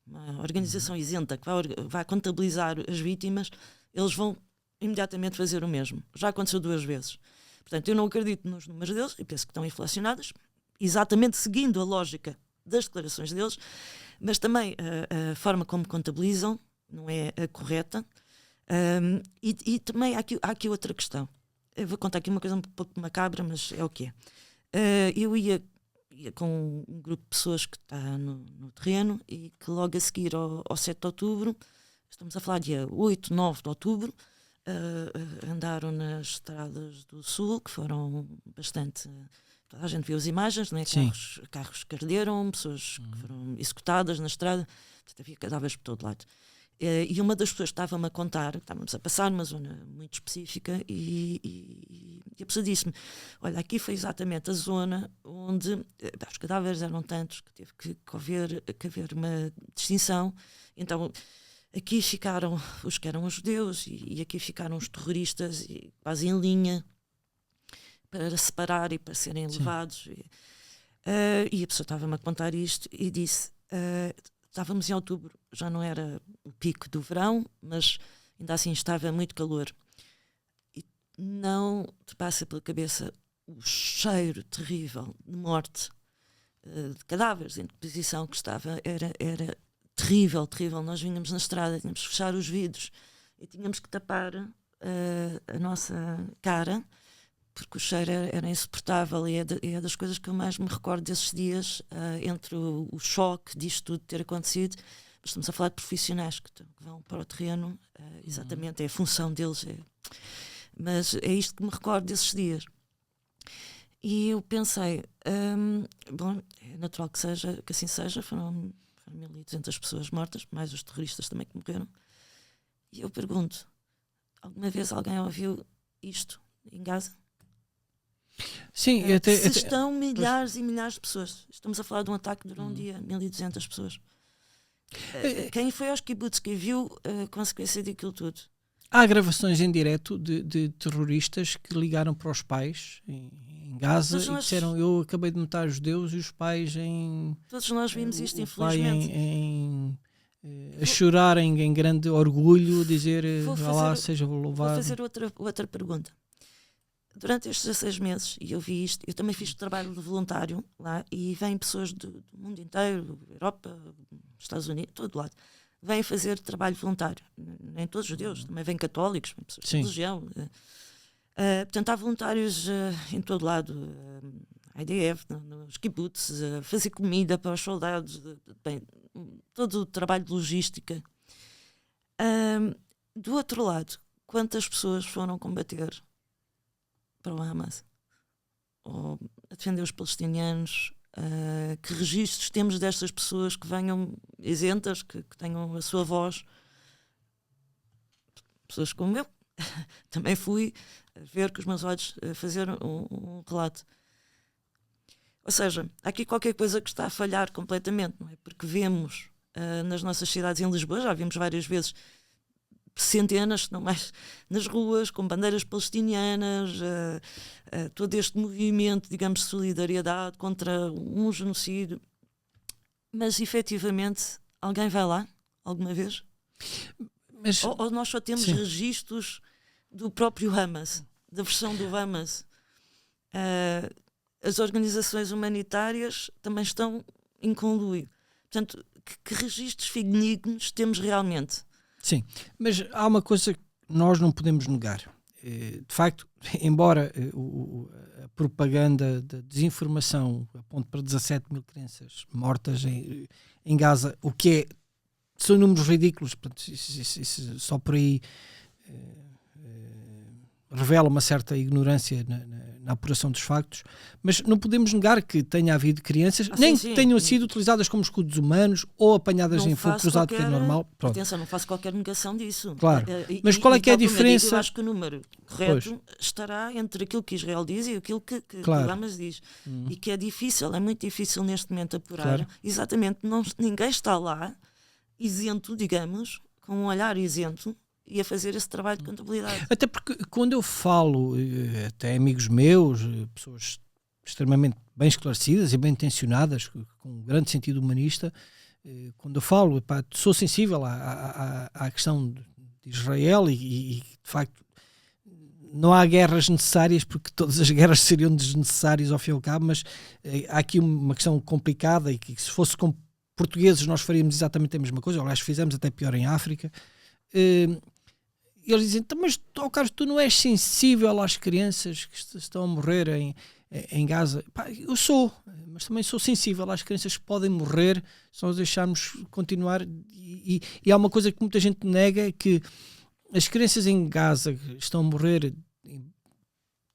uma organização isenta, que vai contabilizar as vítimas, eles vão imediatamente fazer o mesmo. Já aconteceu 2 vezes. Portanto, eu não acredito nos números deles, e penso que estão inflacionados, exatamente seguindo a lógica das declarações deles, mas também a forma como contabilizam não é a correta. E também há aqui outra questão. Eu vou contar aqui uma coisa um pouco macabra, mas é o que é. Eu ia com um grupo de pessoas que está no terreno, e que logo a seguir ao 7 de outubro, estamos a falar dia 8, 9 de outubro, andaram nas estradas do sul, que foram bastante... Toda a gente viu as imagens, não é? Carros que arderam, pessoas que foram executadas na estrada, havia cadáveres por todo lado. E uma das pessoas estava-me a contar, estávamos a passar numa zona muito específica, e a pessoa disse-me, olha, aqui foi exatamente a zona onde os cadáveres eram tantos que teve que haver uma distinção. Então aqui ficaram os que eram os judeus, e aqui ficaram os terroristas, e quase em linha, para separar e para serem levados. E a pessoa estava-me a contar isto e disse... Estávamos em outubro, já não era o pico do verão, mas ainda assim estava muito calor. E não te passa pela cabeça o cheiro terrível de morte, de cadáveres em deposição que estava. Era terrível, terrível. Nós vínhamos na estrada, tínhamos que fechar os vidros e tínhamos que tapar a nossa cara, porque o cheiro era insuportável, e é das coisas que eu mais me recordo desses dias, entre o choque disto tudo ter acontecido. Estamos a falar de profissionais que vão para o terreno, exatamente, é a função deles. Mas é isto que me recordo desses dias. E eu pensei, bom, é natural que assim seja, foram 1.200 pessoas mortas, mais os terroristas também que morreram. E eu pergunto, alguma vez alguém ouviu isto em Gaza? Sim, estão milhares e milhares de pessoas. Estamos a falar de um ataque que durou um dia, 1.200 pessoas. Quem foi aos kibbutz que viu a consequência daquilo tudo? Há gravações em direto de terroristas que ligaram para os pais em Gaza e disseram, eu acabei de matar os judeus, e os pais Todos nós vimos isto, infelizmente. A chorar em grande orgulho, dizer, Allah seja louvado. Vou fazer outra pergunta. Durante estes 16 meses, e eu vi isto, eu também fiz trabalho de voluntário lá, e vêm pessoas do mundo inteiro, Europa, Estados Unidos, todo lado, vêm fazer trabalho voluntário. Nem todos judeus, também vêm católicos, vêm pessoas de religião. Portanto, há voluntários em todo lado, IDF, nos kibbutz, fazer comida para os soldados, todo o trabalho de logística. Do outro lado, quantas pessoas foram combater para o Hamas, ou a defender os palestinianos? Que registros temos destas pessoas que venham isentas, que tenham a sua voz? Pessoas como eu também fui ver com os meus olhos fazer um relato. Ou seja, há aqui qualquer coisa que está a falhar completamente, não é? Porque vemos nas nossas cidades, em Lisboa, já vimos várias vezes centenas, se não mais, nas ruas, com bandeiras palestinianas, todo este movimento, digamos, de solidariedade contra um genocídio. Mas, efetivamente, alguém vai lá, alguma vez? Ou nós só temos registros do próprio Hamas, da versão do Hamas. As organizações humanitárias também estão em conluio. Portanto, que registros fidedignos temos realmente? Sim, mas há uma coisa que nós não podemos negar. De facto, embora a propaganda da desinformação aponte para 17 mil crianças mortas em Gaza, o que são números ridículos, portanto, isso só por aí revela uma certa ignorância na apuração dos factos, mas não podemos negar que tenha havido crianças, nem que tenham sido utilizadas como escudos humanos ou apanhadas em fogo cruzado, que é normal. Pronto. Atenção, não faço qualquer negação disso. Claro. Mas qual é que é a diferença? Eu acho que o número correto estará entre aquilo que Israel diz e aquilo que Hamas diz. E que é difícil, é muito difícil neste momento apurar. Exatamente, ninguém está lá isento, digamos, com um olhar isento, e a fazer esse trabalho de contabilidade. Até porque quando eu falo, até amigos meus, pessoas extremamente bem esclarecidas e bem intencionadas, com um grande sentido humanista, quando eu falo, sou sensível à questão de Israel e de facto não há guerras necessárias, porque todas as guerras seriam desnecessárias ao fim e ao cabo, mas há aqui uma questão complicada e que se fosse com portugueses nós faríamos exatamente a mesma coisa, aliás fizemos até pior em África. Eles dizem, mas Carlos, tu não és sensível às crianças que estão a morrer em Gaza? Eu sou, mas também sou sensível às crianças que podem morrer se nós deixarmos continuar. E há uma coisa que muita gente nega, é que as crianças em Gaza que estão a morrer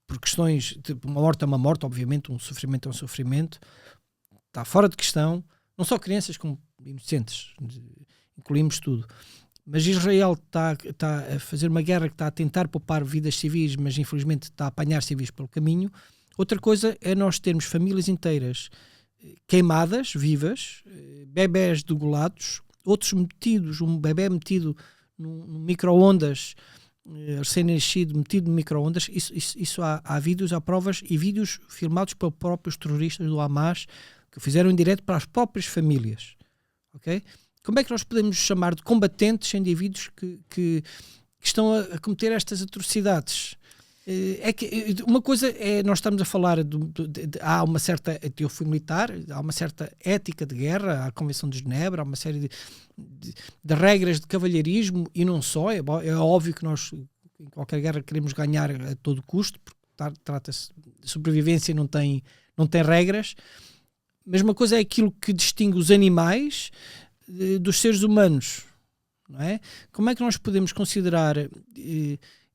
por questões, tipo, uma morte é uma morte, obviamente, um sofrimento é um sofrimento, está fora de questão, não só crianças como inocentes, incluímos tudo. Mas Israel está a fazer uma guerra que está a tentar poupar vidas civis, mas infelizmente está a apanhar civis pelo caminho. Outra coisa é nós termos famílias inteiras queimadas, vivas, bebés degolados, outros metidos, um bebé metido no micro-ondas, recém-nascido metido no micro-ondas. Isso há vídeos, há provas e vídeos filmados pelos próprios terroristas do Hamas que o fizeram em direto para as próprias famílias. Ok? Como é que nós podemos chamar de combatentes indivíduos que estão a cometer estas atrocidades? É que uma coisa é, nós estamos a falar há uma certa, eu fui militar, há uma certa ética de guerra, há a Convenção de Genebra, há uma série de regras de cavalheirismo e não só, é óbvio que nós em qualquer guerra queremos ganhar a todo custo, porque trata-se de sobrevivência e não tem regras, mas uma coisa é aquilo que distingue os animais dos seres humanos, não é? Como é que nós podemos considerar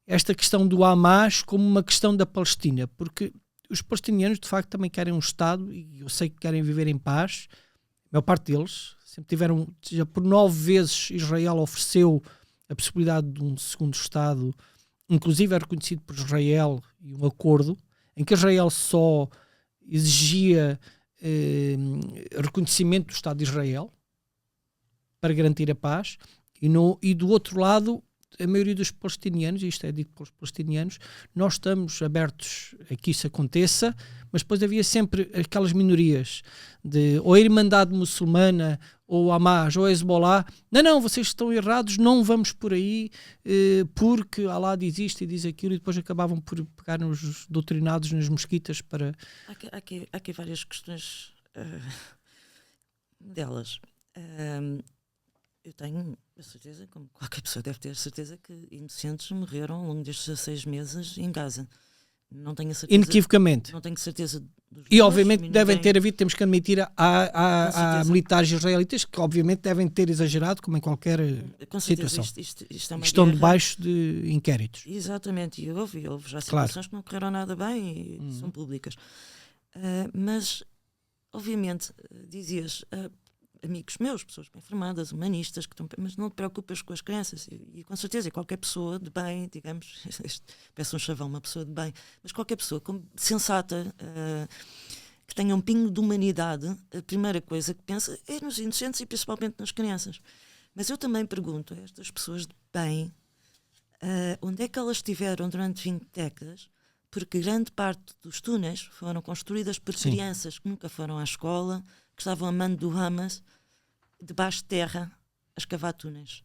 esta questão do Hamas como uma questão da Palestina? Porque os palestinianos de facto também querem um Estado e eu sei que querem viver em paz, a maior parte deles sempre tiveram, já por 9 vezes Israel ofereceu a possibilidade de um segundo Estado, inclusive é reconhecido por Israel e um acordo em que Israel só exigia reconhecimento do Estado de Israel para garantir a paz, e do outro lado, a maioria dos palestinianos, isto é dito pelos palestinianos, nós estamos abertos a que isso aconteça, mas depois havia sempre aquelas minorias de ou a Irmandade Muçulmana, ou Hamas, ou Hezbollah, não, vocês estão errados, não vamos por aí, porque Allah diz isto e diz aquilo, e depois acabavam por pegar nos doutrinados nas mesquitas para... Há aqui várias questões delas. Eu tenho a certeza, como qualquer pessoa deve ter a certeza, que inocentes morreram ao longo destes 16 meses em Gaza. Não tenho a certeza. Inequivocamente. Não tenho certeza dos e obviamente devem ter havido, temos que admitir, há militares israelitas que obviamente devem ter exagerado, como em qualquer situação. Isto é uma estão guerra debaixo de inquéritos. Exatamente, e houve já situações que não correram nada bem e são públicas. Mas, obviamente, dizias... amigos meus, pessoas bem formadas, humanistas, mas não te preocupas com as crianças e com certeza qualquer pessoa de bem, digamos, peço um chavão, uma pessoa de bem, mas qualquer pessoa sensata que tenha um pingo de humanidade, a primeira coisa que pensa é nos inocentes e principalmente nas crianças. Mas eu também pergunto a estas pessoas de bem, onde é que elas estiveram durante 20 décadas, porque grande parte dos túneis foram construídas por crianças que nunca foram à escola, que estavam a mando do Hamas, debaixo de terra, a escavar túneis.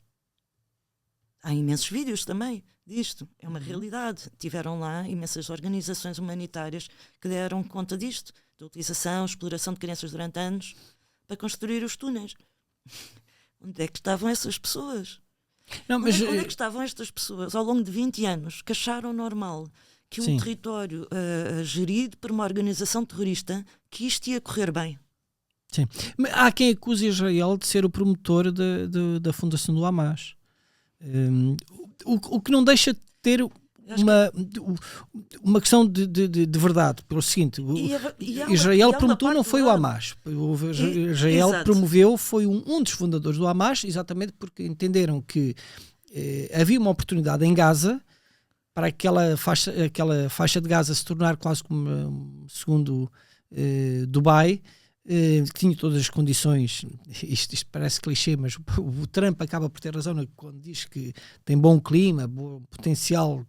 Há imensos vídeos também disto, é uma realidade. Tiveram lá imensas organizações humanitárias que deram conta disto, da utilização, exploração de crianças durante anos, para construir os túneis. Onde é que estavam essas pessoas? Não, mas... Onde é que estavam estas pessoas ao longo de 20 anos que acharam normal que um território gerido por uma organização terrorista, que isto ia correr bem? Sim. Há quem acuse Israel de ser o promotor da fundação do Hamas. O que não deixa de ter uma questão de verdade, pelo seguinte, Israel promotor não foi o Hamas. Israel promoveu, foi um dos fundadores do Hamas, exatamente porque entenderam que havia uma oportunidade em Gaza para aquela faixa de Gaza se tornar quase como segundo Dubai, que tinha todas as condições. Isto parece clichê, mas o Trump acaba por ter razão quando diz que tem bom clima, bom potencial.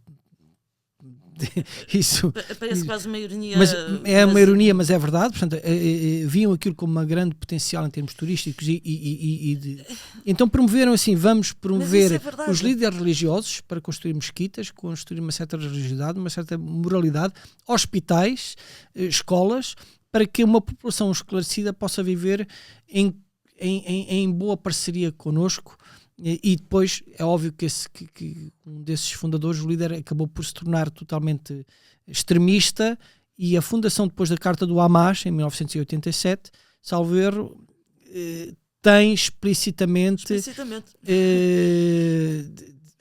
Isso parece quase uma ironia, mas é uma ironia, mas é verdade. Portanto, viam aquilo como uma grande potencial em termos turísticos então promoveram assim, vamos promover os líderes religiosos para construir mesquitas, construir uma certa religiosidade, uma certa moralidade, hospitais, escolas, para que uma população esclarecida possa viver em boa parceria connosco. E depois é óbvio que um desses fundadores, o líder, acabou por se tornar totalmente extremista, e a fundação depois da Carta do Hamas, em 1987, salvo erro, tem explicitamente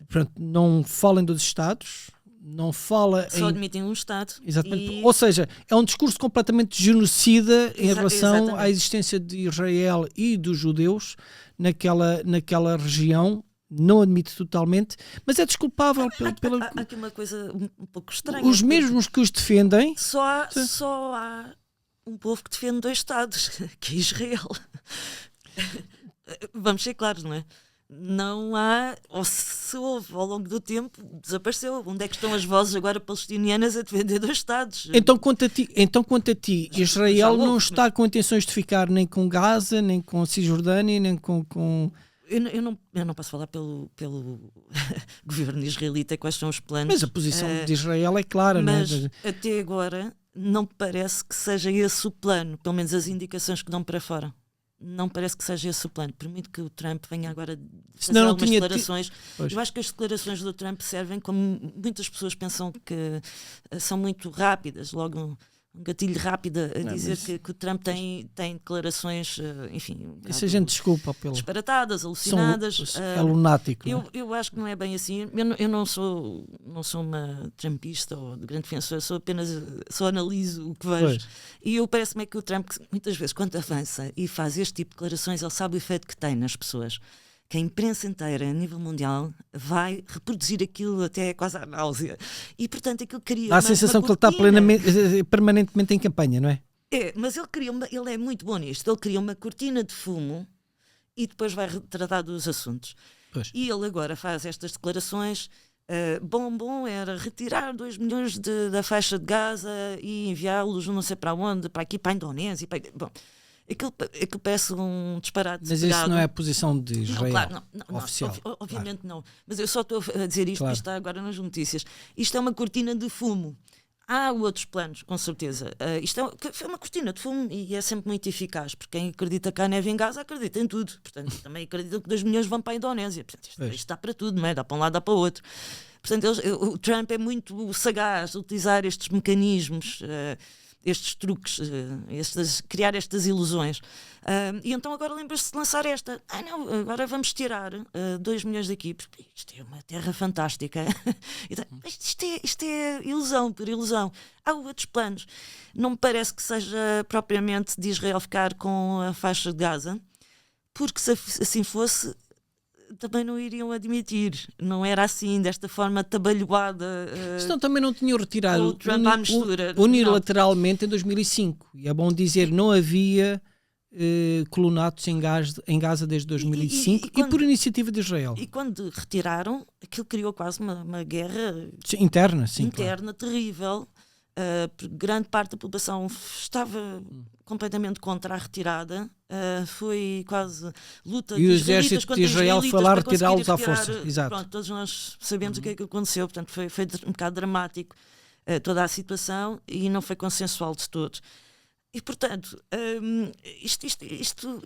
pronto, não fala em dois Estados, não fala só admitem um Estado. Exatamente. Ou seja, é um discurso completamente genocida em relação à existência de Israel e dos judeus naquela região. Não admite totalmente, mas é desculpável há aqui uma coisa um pouco estranha. Os mesmos que os defendem... Só há um povo que defende dois Estados, que é Israel. Vamos ser claros, não é? Não há, ou se houve ao longo do tempo, desapareceu. Onde é que estão as vozes agora palestinianas a defender dois Estados? Então, quanto a ti, Israel não está com intenções de ficar nem com Gaza, nem com a Cisjordânia, nem com... Eu não posso falar pelo governo israelita quais são os planos. Mas a posição de Israel é clara, mas não é? Até agora não parece que seja esse o plano, pelo menos as indicações que dão para fora. Não parece que seja esse o plano. Permite que o Trump venha agora fazer algumas declarações. Eu acho que as declarações do Trump servem, como muitas pessoas pensam que são muito rápidas, logo um gatilho rápido a dizer que o Trump tem declarações, enfim, isso a gente desculpa pelo... disparatadas, alucinadas. É lunático. Eu acho que não é bem assim. Eu não sou uma trumpista ou de grande defensora, só analiso o que vejo. Pois. E eu parece-me que o Trump, muitas vezes, quando avança e faz este tipo de declarações, ele sabe o efeito que tem nas pessoas. Que a imprensa inteira, a nível mundial, vai reproduzir aquilo até quase à náusea. E, portanto, aquilo cria Dá a sensação que ele está permanentemente em campanha, não é? É, mas ele é muito bom nisto. Ele cria uma cortina de fumo e depois vai tratar dos assuntos. Pois. E ele agora faz estas declarações. Bom era retirar 2 milhões da faixa de Gaza e enviá-los não sei para onde, para aqui, para a Indonésia. Bom, aquilo parece um disparate. Mas isso não é a posição de Israel? Não, claro, não, oficial. Obviamente não. Mas eu só estou a dizer isto, porque está agora nas notícias. Isto é uma cortina de fumo. Há outros planos, com certeza. Isto é uma cortina de fumo e é sempre muito eficaz, porque quem acredita que há neve em Gaza acredita em tudo. Portanto, também acredita que 2 milhões vão para a Indonésia. Portanto, isto está para tudo, não é? Dá para um lado, dá para o outro. Portanto, o Trump é muito sagaz a utilizar estes mecanismos, estes truques, criar estas ilusões. E então agora lembra-se de lançar esta. Não, agora vamos tirar 2 milhões daqui. Isto é uma terra fantástica. Isto é ilusão por ilusão. Há outros planos. Não me parece que seja propriamente de Israel ficar com a faixa de Gaza, porque se assim fosse, também não iriam admitir. Não era assim, desta forma atabalhoada. Senão também não tinham retirado o Trump à mistura. unilateralmente em 2005. E é bom dizer, não havia colonatos em Gaza desde 2005 e por iniciativa de Israel. E quando retiraram, aquilo criou quase uma guerra interna, claro. Terrível. Grande parte da população estava completamente contra a retirada. Foi quase luta e de o exército de Israel foi lá retirá-los à força. Exato. Pronto, todos nós sabemos o que é que aconteceu. Portanto, foi um bocado dramático toda a situação e não foi consensual de todos. E, portanto, isto,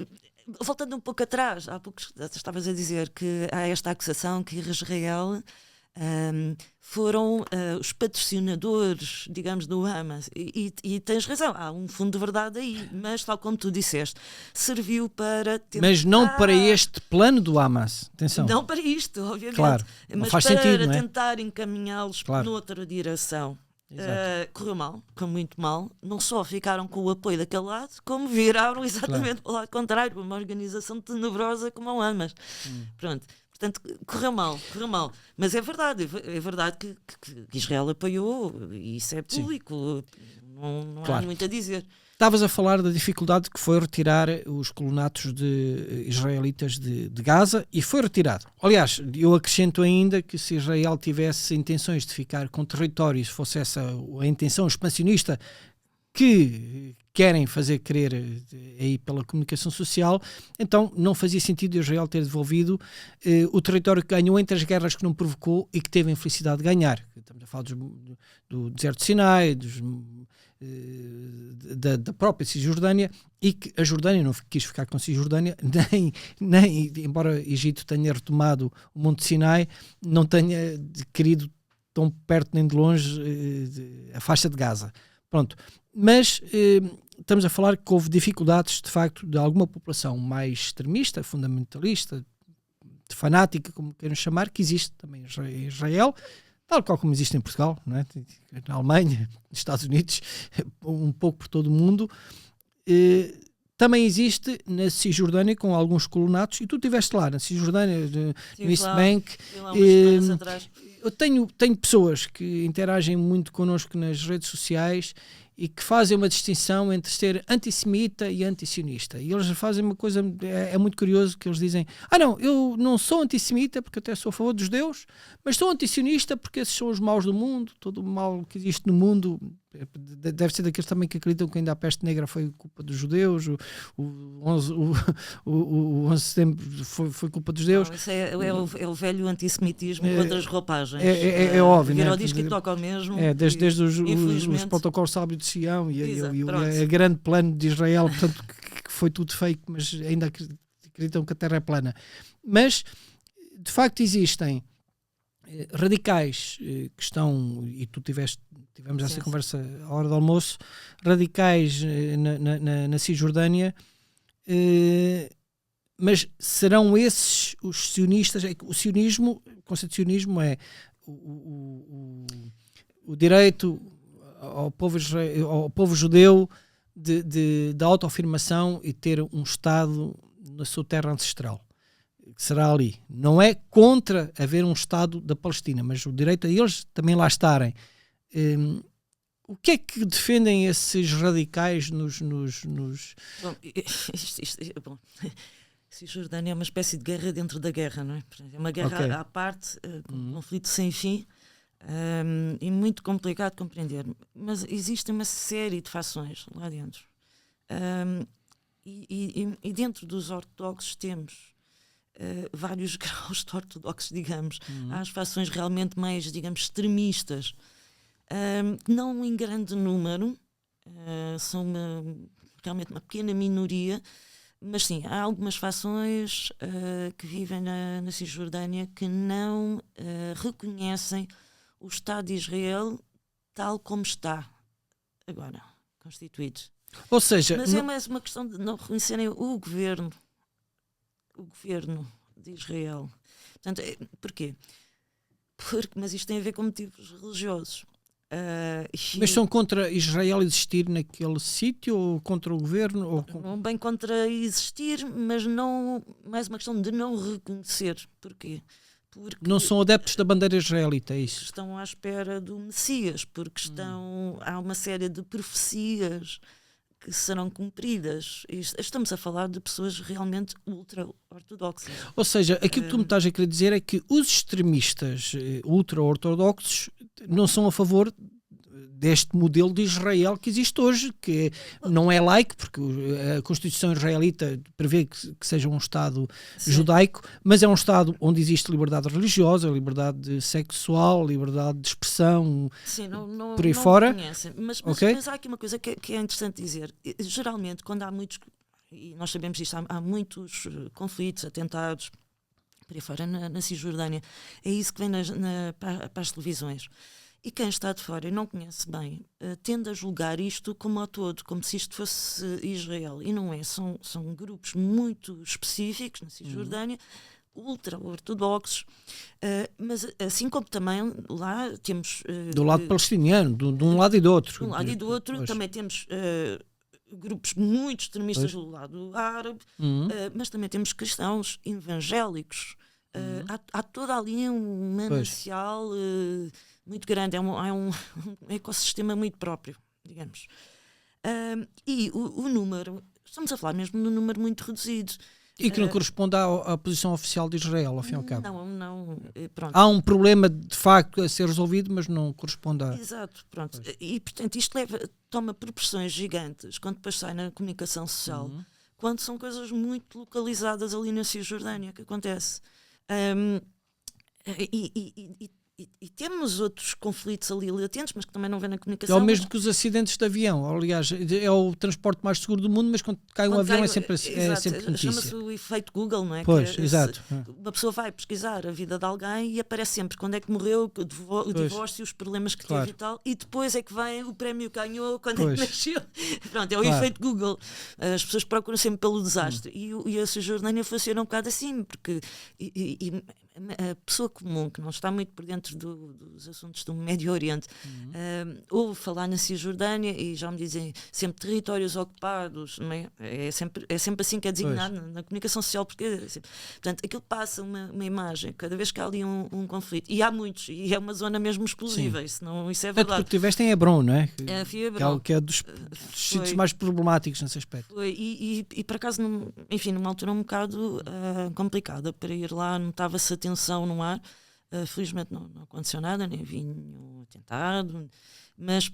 voltando um pouco atrás, há pouco estavas a dizer que há esta acusação que Israel foram os patrocinadores, digamos, do Hamas. E tens razão, há um fundo de verdade aí, mas, tal como tu disseste, serviu para tentar... Mas não para este plano do Hamas, atenção. Não para isto, obviamente. Claro, mas faz para sentido, não é? tentar encaminhá-los noutra direção. Correu mal, correu muito mal. Não só ficaram com o apoio daquele lado, como viraram exatamente para o lado contrário, uma organização tenebrosa como o Hamas. Pronto. Portanto, correu mal. Mas é verdade que Israel apoiou, e isso é público. Não há muito a dizer. Estavas a falar da dificuldade que foi retirar os colonatos israelitas de Gaza, e foi retirado. Aliás, eu acrescento ainda que se Israel tivesse intenções de ficar com território, se fosse essa a intenção expansionista que querem fazer crer aí pela comunicação social, então não fazia sentido Israel ter devolvido o território que ganhou entre as guerras que não provocou e que teve a infelicidade de ganhar. Estamos a falar do deserto de Sinai, da própria Cisjordânia, e que a Jordânia não quis ficar com a Cisjordânia, nem embora o Egito tenha retomado o Monte Sinai, não tenha querido tão perto nem de longe a faixa de Gaza. Pronto. Mas estamos a falar que houve dificuldades, de facto, de alguma população mais extremista, fundamentalista, fanática, como queiram chamar, que existe também em Israel, tal qual como existe em Portugal, não é? Na Alemanha, nos Estados Unidos, um pouco por todo o mundo. Também existe na Cisjordânia com alguns colonatos, e tu estiveste lá na Cisjordânia, no East Bank. Eu tenho pessoas que interagem muito connosco nas redes sociais e que fazem uma distinção entre ser antissemita e antisionista. E eles fazem uma coisa, é muito curioso, que eles dizem: não, eu não sou antissemita porque até sou a favor dos judeus, mas sou antisionista porque esses são os maus do mundo, todo o mal que existe no mundo. Deve ser daqueles também que acreditam que ainda a peste negra foi culpa dos judeus, o 11 de setembro foi culpa dos judeus. Não, isso é o velho antissemitismo com outras roupagens. É óbvio, né? Virou diz que toca ao mesmo. Desde os protocolos sábios de Sião e o grande plano de Israel, portanto, que foi tudo fake, mas ainda acreditam que a Terra é plana. Mas, de facto, existem radicais que estão, e tu tivemos essa conversa à hora do almoço, radicais na Cisjordânia, mas serão esses os sionistas? O sionismo, o conceito de sionismo é o direito ao povo judeu de autoafirmação e ter um Estado na sua terra ancestral, que será ali. Não é contra haver um Estado da Palestina, mas o direito a eles também lá estarem. O que é que defendem esses radicais nos... Bom, Cisjordânia é uma espécie de guerra dentro da guerra, não é? É uma guerra à parte, um conflito sem fim, e muito complicado de compreender. Mas existe uma série de fações lá dentro. E dentro dos ortodoxos temos vários graus de ortodoxos, digamos. Há as fações realmente mais, digamos, extremistas, não em grande número, são realmente uma pequena minoria, mas sim, há algumas fações que vivem na Cisjordânia que não reconhecem o Estado de Israel tal como está agora constituído. Ou seja, mas é mais uma questão de não reconhecerem o governo de Israel. Portanto, porquê? Mas isto tem a ver com motivos religiosos. Mas são contra Israel existir naquele sítio ou contra o governo? Não bem contra existir, mas não, mais uma questão de não reconhecer. Porquê? Porque não são adeptos da bandeira israelita, é isso? Estão à espera do Messias, porque há uma série de profecias que serão cumpridas. Estamos a falar de pessoas realmente ultra-ortodoxas. Ou seja, aquilo que tu me estás a querer dizer é que os extremistas ultra-ortodoxos não são a favor deste modelo de Israel que existe hoje, que não é laico, porque a Constituição israelita prevê que seja um Estado judaico, mas é um Estado onde existe liberdade religiosa, liberdade sexual, liberdade de expressão, por aí fora. Mas há aqui uma coisa que é interessante dizer. Geralmente, quando há muitos, e nós sabemos isto, há muitos conflitos, atentados, por aí fora, na Cisjordânia, é isso que vem para as televisões. E quem está de fora e não conhece bem tende a julgar isto como ao todo, como se isto fosse Israel. E não é, são grupos muito específicos na Cisjordânia, ultra-ortodoxos, mas assim como também lá temos... do lado palestiniano, de um lado e do outro. De um lado e do outro, também temos... grupos muito extremistas do lado árabe, mas também temos cristãos evangélicos. Há toda ali um manancial muito grande, é um ecossistema muito próprio, digamos. E o número, estamos a falar mesmo de um número muito reduzido. E que não corresponde à posição oficial de Israel, ao fim e ao cabo. Não, pronto. Há um problema de facto a ser resolvido, mas não corresponde a... Exato, pronto. E portanto isto toma proporções gigantes quando depois sai na comunicação social, quando são coisas muito localizadas ali na Cisjordânia que acontece. E temos outros conflitos ali latentes, mas que também não vêm na comunicação. É o mesmo que os acidentes de avião. Aliás, é o transporte mais seguro do mundo, mas quando cai um avião é sempre notícia. Chama-se o efeito Google, não é? Pois, exato. Uma pessoa vai pesquisar a vida de alguém e aparece sempre quando é que morreu, o divórcio, os problemas que teve e tal, e depois é que vem o prémio que ganhou, quando é que nasceu. Pronto, é o efeito Google. As pessoas procuram sempre pelo desastre. E a Cisjordânia funciona um bocado assim, porque... a pessoa comum que não está muito por dentro dos assuntos do Médio Oriente ouve falar na Cisjordânia e já me dizem sempre territórios ocupados, não é? É sempre assim que é designado na comunicação social portuguesa. Portanto, aquilo passa uma imagem cada vez que há ali um conflito, e há muitos, e é uma zona mesmo explosiva. Isso é verdade. Porque estiveste em Hebron, não é? Hebron, que é dos sítios mais problemáticos nesse aspecto. Foi, e por acaso, enfim, numa altura um bocado complicada para ir lá, notava-se a tensão no ar. Felizmente não aconteceu nada, nem vi nenhum atentado, mas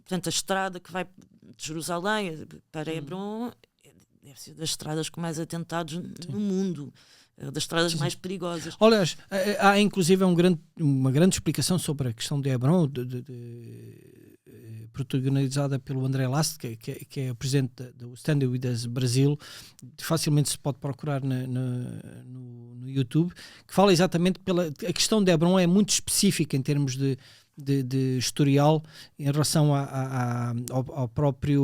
portanto, a estrada que vai de Jerusalém para Hebron deve ser das estradas com mais atentados no mundo, das estradas mais perigosas. Aliás, há inclusive uma grande explicação sobre a questão de Hebron, protagonizada pelo André Last, que é o presidente do Stand With Us Brasil. Facilmente se pode procurar no YouTube, que fala exatamente a questão de Hebron é muito específica em termos de historial em relação à própria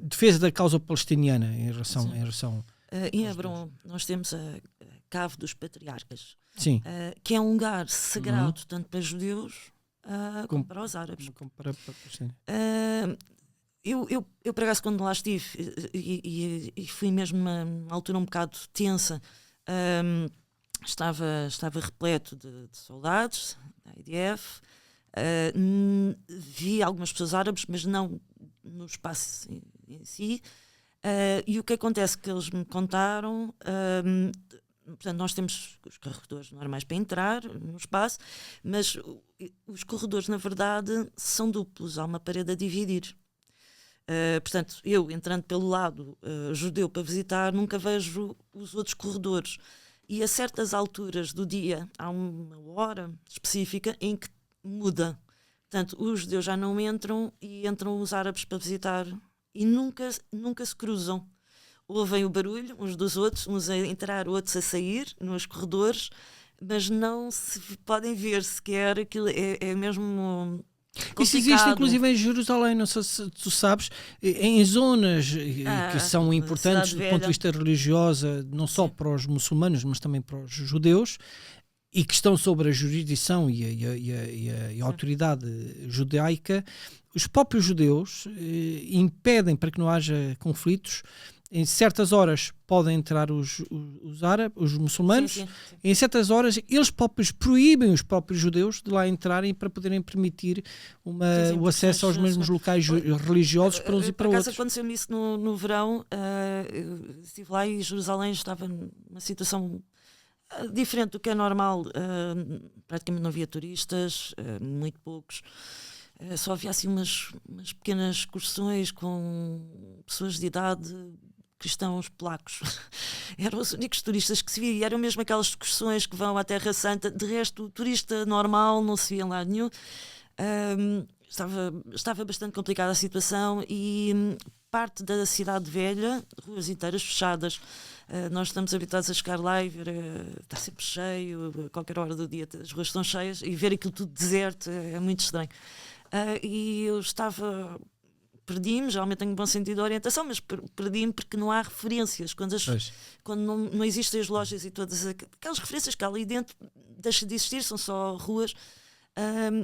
defesa da causa palestiniana em relação em Hebron nós temos a Cave dos Patriarcas, que é um lugar sagrado tanto para judeus como para os árabes. Eu por acaso, quando lá estive e fui mesmo numa altura um bocado tensa, estava repleto de soldados da IDF, vi algumas pessoas árabes, mas não no espaço em si, e o que acontece que eles me contaram, portanto, nós temos os corredores normais para entrar no espaço, mas os corredores, na verdade, são duplos, há uma parede a dividir. Portanto, eu entrando pelo lado judeu para visitar, nunca vejo os outros corredores. E a certas alturas do dia, há uma hora específica em que muda. Portanto, os judeus já não entram e entram os árabes para visitar. E nunca se cruzam. Ouvem o barulho uns dos outros, uns a entrar, outros a sair nos corredores, mas não se podem ver sequer. Aquilo é mesmo complicado. Isso existe inclusive em Jerusalém, não sei se tu sabes, em zonas que são importantes do ponto de vista religioso, não só para os muçulmanos, mas também para os judeus. e que estão sobre a jurisdição e a autoridade judaica, os próprios judeus impedem para que não haja conflitos. Em certas horas podem entrar os árabes, os muçulmanos, sim. em certas horas eles próprios proíbem os próprios judeus de lá entrarem para poderem permitir o acesso aos mesmos locais religiosos para uns e para outros. Aconteceu-me isso no verão, eu estive lá e Jerusalém estava numa situação diferente do que é normal, praticamente não havia turistas, muito poucos. Só havia assim umas pequenas excursões com pessoas de idade, cristãos polacos. Eram os únicos turistas que se via, e eram mesmo aquelas excursões que vão à Terra Santa. De resto, o turista normal não se via em lado nenhum. Estava bastante complicada a situação e parte da cidade velha, ruas inteiras fechadas. Nós estamos habituados a chegar lá e ver, está sempre cheio, a qualquer hora do dia as ruas estão cheias, e ver aquilo tudo deserto é muito estranho. E eu perdi-me, geralmente tenho um bom sentido de orientação, mas perdi-me porque não há referências. Quando não existem as lojas e todas aquelas referências que há ali dentro deixam de existir, são só ruas.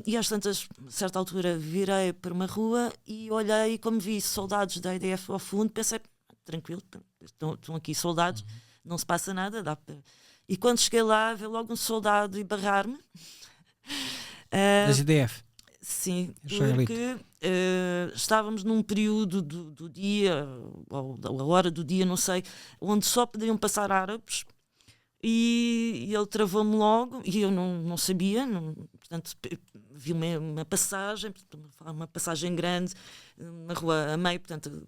E às tantas, a certa altura, virei para uma rua e olhei, e como vi soldados da IDF ao fundo, pensei, tranquilo, estão aqui soldados, não se passa nada, dá para... E quando cheguei lá, veio logo um soldado e barrar-me. Das IDF? Sim, porque estávamos num período do dia, ou a hora do dia, não sei, onde só podiam passar árabes, e ele travou-me logo, e eu não sabia, portanto, vi uma passagem grande, na rua a meio, portanto,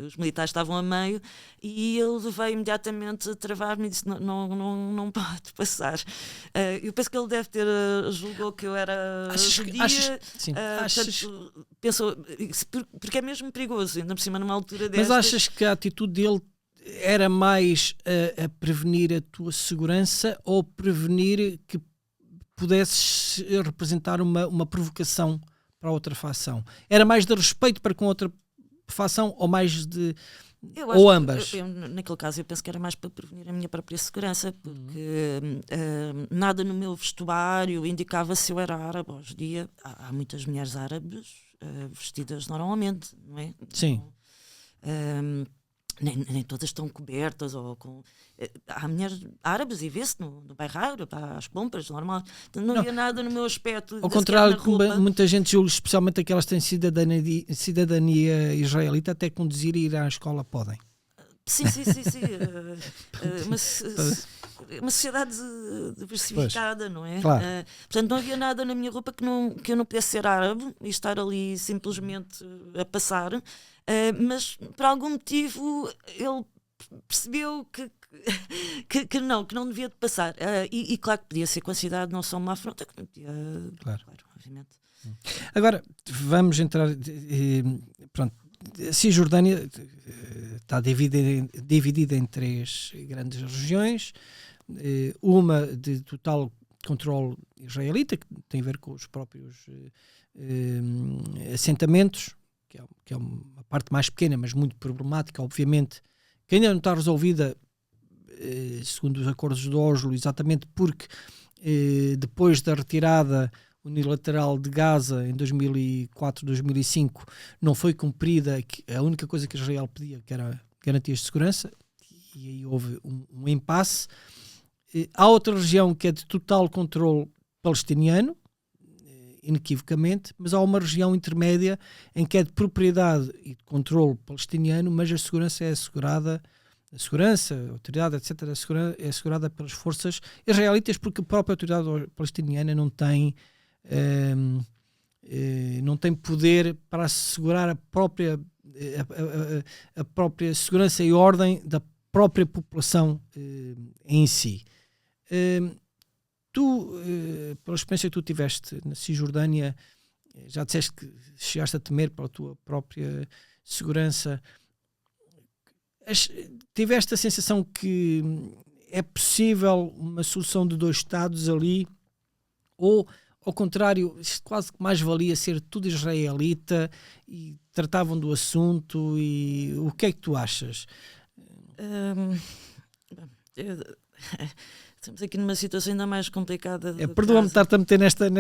os militares estavam a meio, e ele veio imediatamente a travar-me e disse, não pode passar. Eu penso que ele deve ter julgou que eu era judia, pensou, porque é mesmo perigoso, ainda por cima numa altura destas. Mas achas que a atitude dele era mais a prevenir a tua segurança, ou prevenir que pudesses representar uma provocação para a outra facção? Era mais de respeito para com outra facção, ou mais de... ou ambas? Naquele caso eu penso que era mais para prevenir a minha própria segurança, porque nada no meu vestuário indicava se eu era árabe ou judia. Há muitas mulheres árabes vestidas normalmente, não é? Sim. Nem todas estão cobertas, ou com... há mulheres árabes e vê-se no bairro árabe, às compras, normal. Não havia nada no meu aspecto. Ao contrário, muita gente julga, especialmente aquelas que têm cidadania israelita, até conduzir e ir à escola podem. Sim. Uma sociedade diversificada, não é? Claro. Portanto, não havia nada na minha roupa que eu não pudesse ser árabe e estar ali simplesmente a passar. Mas por algum motivo ele percebeu que não devia de passar. E claro que podia ser considerado não só uma afronta, que não podia, claro, obviamente. Agora, vamos entrar. Pronto, a Cisjordânia está dividida em 3 grandes regiões, uma de total controle israelita, que tem a ver com os próprios assentamentos, que é uma parte mais pequena, mas muito problemática, obviamente, que ainda não está resolvida, segundo os acordos de Oslo, exatamente porque depois da retirada unilateral de Gaza em 2004, 2005, não foi cumprida a única coisa que Israel pedia, que era garantias de segurança, e aí houve um impasse. Há outra região que é de total controle palestiniano, inequivocamente, mas há uma região intermédia em que é de propriedade e de controle palestiniano, mas a segurança é assegurada, a autoridade, etc., é assegurada pelas forças israelitas, porque a própria autoridade palestiniana não tem poder para assegurar a própria segurança e ordem da própria população em si. Tu, pela experiência que tu tiveste na Cisjordânia, já disseste que chegaste a temer pela tua própria segurança. Tiveste a sensação que é possível uma solução de 2 Estados ali, ou, ao contrário, quase que mais valia ser tudo israelita e tratavam do assunto? E o que é que tu achas? Estamos aqui numa situação ainda mais complicada. Perdoa-me estar-te a meter nesta...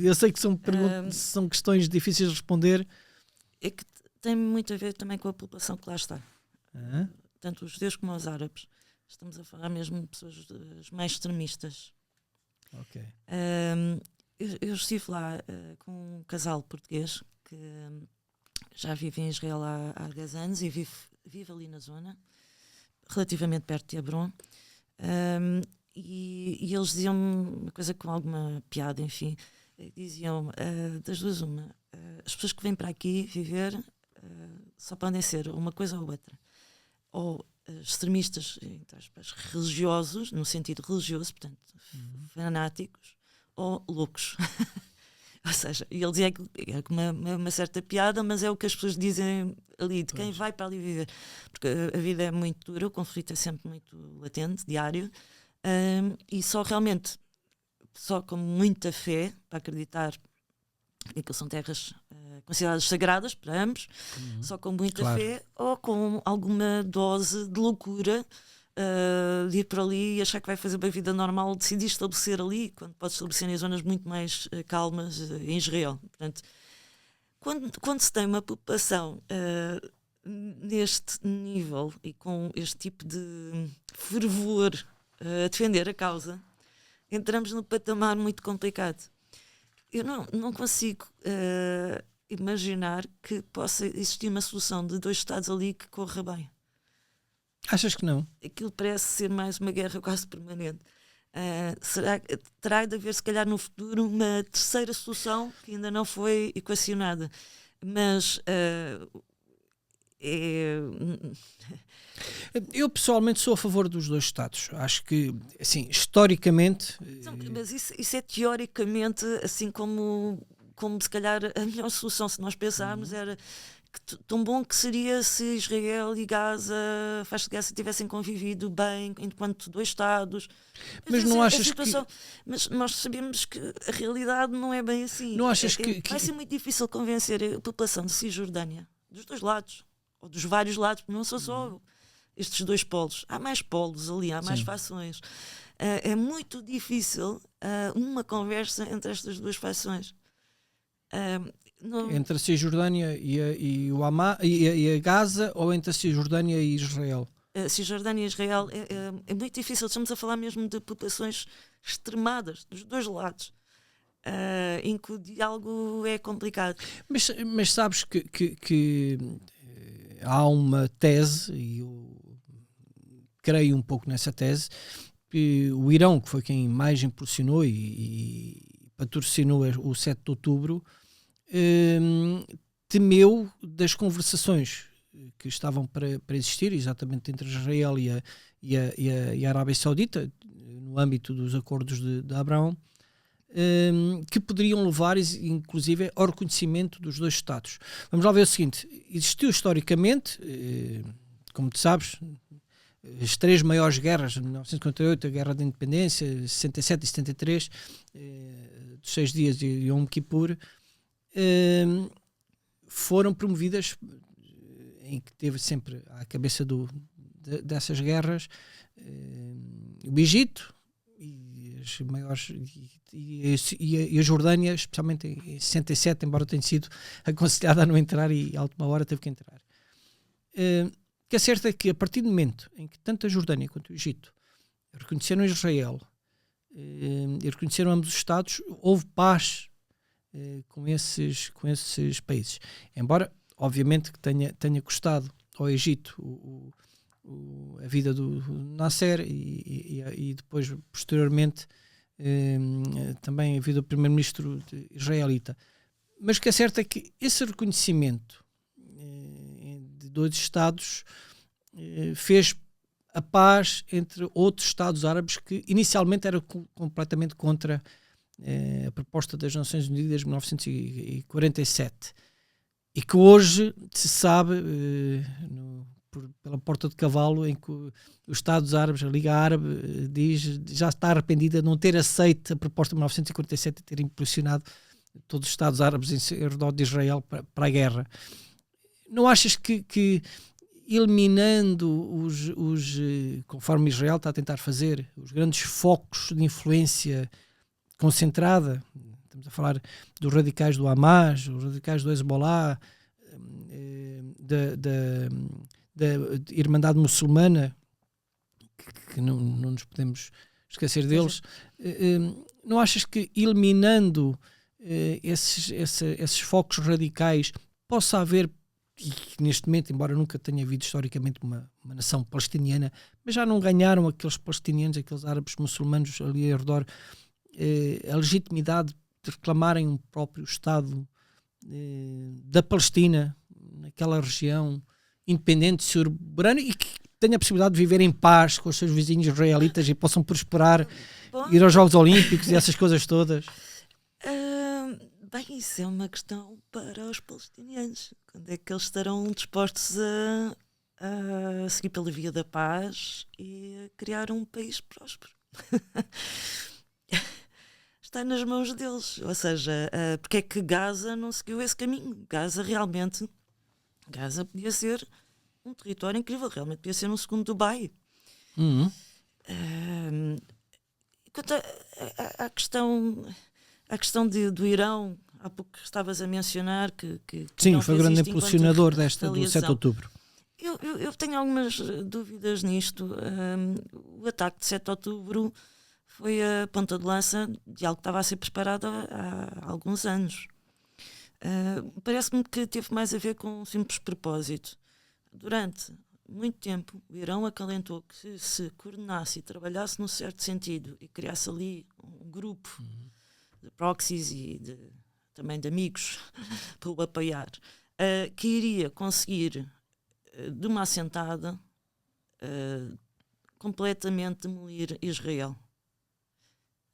Eu sei que são questões difíceis de responder. É que tem muito a ver também com a população que lá está. Tanto os judeus como os árabes. Estamos a falar mesmo de pessoas mais extremistas. Ok. Eu estive lá com um casal português que já vive em Israel há 10 anos e vive ali na zona, relativamente perto de Hebron. E eles diziam uma coisa com alguma piada, enfim. Diziam, das duas uma, as pessoas que vêm para aqui viver só podem ser uma coisa ou outra. Ou extremistas, entre aspas, religiosos, no sentido religioso, portanto, fanáticos, ou loucos. Ou seja, ele dizia que é uma certa piada, mas é o que as pessoas dizem ali, de quem vai para ali viver. Porque a vida é muito dura, o conflito é sempre muito latente, diário, e só com muita fé, para acreditar que aquilo são terras consideradas sagradas para ambos, só com muita fé ou com alguma dose de loucura, de ir para ali e achar que vai fazer uma vida normal, decidir estabelecer ali, quando pode estabelecer em zonas muito mais calmas em Israel. Portanto, quando se tem uma população neste nível e com este tipo de fervor a defender a causa, entramos num patamar muito complicado. Eu não consigo imaginar que possa existir uma solução de 2 Estados ali que corra bem. Achas que não? Aquilo parece ser mais uma guerra quase permanente. Terá de haver, se calhar, no futuro, uma terceira solução que ainda não foi equacionada. Mas eu pessoalmente sou a favor dos 2 Estados. Acho que, assim, historicamente... Mas isso é teoricamente, assim como se calhar a melhor solução, se nós pensarmos, era que tão bom que seria se Israel e Gaza, faixa de Gaza, tivessem convivido bem enquanto 2 Estados. Mas não achas Mas nós sabemos que a realidade não é bem assim. Não achas vai ser muito difícil convencer a população de Cisjordânia, dos 2 lados, ou dos vários lados, porque não são só estes 2 polos. Há mais polos ali, há mais fações. É muito difícil uma conversa entre estas 2 fações. Entre a Cisjordânia e o Hamas e a Gaza, ou entre a Cisjordânia e Israel? Cisjordânia e Israel é muito difícil. Estamos a falar mesmo de populações extremadas dos 2 lados, em que o diálogo é complicado. Mas sabes que há uma tese, e eu creio um pouco nessa tese, que o Irão, que foi quem mais impulsionou e patrocinou o 7 de outubro, temeu das conversações que estavam para existir, exatamente entre Israel e a Arábia Saudita, no âmbito dos acordos de Abraão, que poderiam levar, inclusive, ao reconhecimento dos 2 Estados. Vamos lá ver o seguinte: existiu historicamente, como tu sabes, as 3 maiores guerras, 1958, a Guerra da Independência, 67 e 73, dos 6 dias e Yom Kippur, foram promovidas, em que teve sempre à cabeça dessas guerras o Egito e as maiores e a Jordânia, especialmente em 67, embora tenha sido aconselhada a não entrar e à última hora teve que entrar. Que é certo é que a partir do momento em que tanto a Jordânia quanto o Egito reconheceram Israel e reconheceram ambos os Estados, houve paz com esses países. Embora, obviamente, que tenha custado ao Egito a vida do Nasser e depois, posteriormente, também a vida do primeiro-ministro israelita. Mas o que é certo é que esse reconhecimento de 2 Estados fez a paz entre outros Estados árabes que inicialmente eram completamente contra a proposta das Nações Unidas de 1947 e que hoje se sabe pela porta de cavalo, em que os Estados Árabes, a Liga Árabe, já está arrependida de não ter aceito a proposta de 1947 e ter impulsionado todos os Estados Árabes em redor de Israel para a guerra. Não achas que eliminando conforme Israel está a tentar fazer, os grandes focos de influência concentrada. Estamos a falar dos radicais do Hamas, os radicais do Hezbollah, da Irmandade Muçulmana, que não nos podemos esquecer deles. Não achas que eliminando esses focos radicais possa haver, e que neste momento, embora nunca tenha havido historicamente uma nação palestiniana, mas já não ganharam aqueles palestinianos, aqueles árabes muçulmanos ali ao redor, a legitimidade de reclamarem um próprio Estado da Palestina, naquela região, independente, soberano, e que tenha a possibilidade de viver em paz com os seus vizinhos israelitas e possam prosperar, ir aos Jogos Olímpicos e essas coisas todas? Bem, isso é uma questão para os palestinianos. Quando é que eles estarão dispostos a seguir pela via da paz e a criar um país próspero? Está nas mãos deles. Ou seja, porque é que Gaza não seguiu esse caminho? Gaza podia ser um território incrível, realmente podia ser um segundo Dubai. Quanto à questão do Irão, há pouco estavas a mencionar que sim, foi o grande impulsionador do 7 de outubro. Eu tenho algumas dúvidas nisto. O ataque de 7 de outubro foi a ponta de lança de algo que estava a ser preparado há alguns anos. Parece-me que teve mais a ver com um simples propósito. Durante muito tempo, o Irão acalentou que se coordenasse e trabalhasse num certo sentido e criasse ali um grupo de proxies e também de amigos para o apoiar, que iria conseguir, de uma assentada, completamente demolir Israel.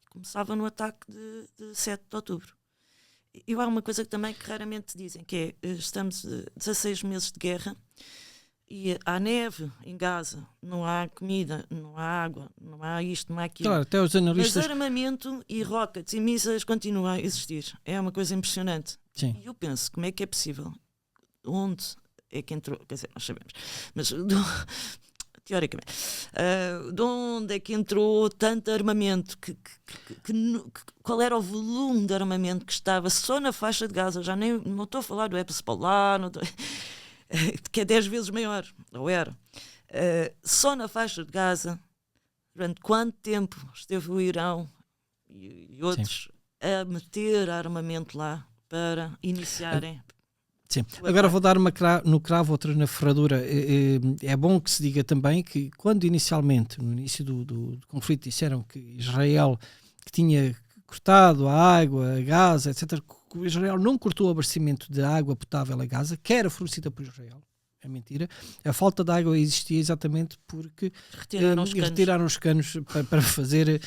Começava no ataque de 7 de outubro. E há uma coisa também que raramente dizem, que é, estamos 16 meses de guerra e há neve em Gaza, não há comida, não há água, não há isto, não há aquilo. Claro, até os analistas... Mas armamento e rockets e mísseis continuam a existir. É uma coisa impressionante. Sim. E eu penso, como é que é possível? Onde é que entrou? Quer dizer, nós sabemos. Mas, teoricamente, de onde é que entrou tanto armamento? Qual era o volume de armamento que estava só na faixa de Gaza? Já não estou a falar do Hezbollah, que é 10 vezes maior, ou era. Só na faixa de Gaza, durante quanto tempo esteve o Irão e outros a meter armamento lá para iniciarem? Sim. Agora vou dar uma no cravo, outra na ferradura. É bom que se diga também que quando inicialmente, no início do conflito, disseram que Israel que tinha cortado a água, a Gaza, etc., que Israel não cortou o abastecimento de água potável a Gaza, que era fornecida por Israel. É mentira. A falta de água existia exatamente porque retiraram os canos para fazer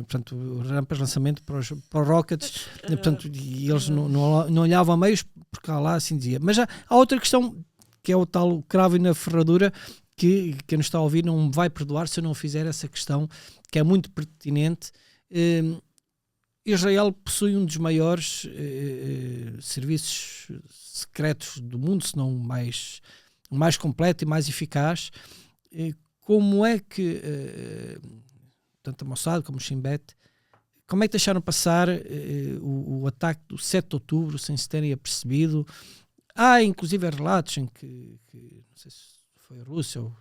portanto, rampas de lançamento para os rockets, portanto, e eles não olhavam a meios porque lá assim dizia. Mas há outra questão, que é o tal cravo na ferradura, que quem nos está a ouvir não me vai perdoar se eu não fizer essa questão, que é muito pertinente. Israel possui um dos maiores serviços secretos do mundo, se não o mais completo e mais eficaz. Como é que tanto a Mossad como o Shin Bet, como é que deixaram passar o ataque do 7 de outubro sem se terem apercebido? Há inclusive relatos em que não sei se foi a Rússia ou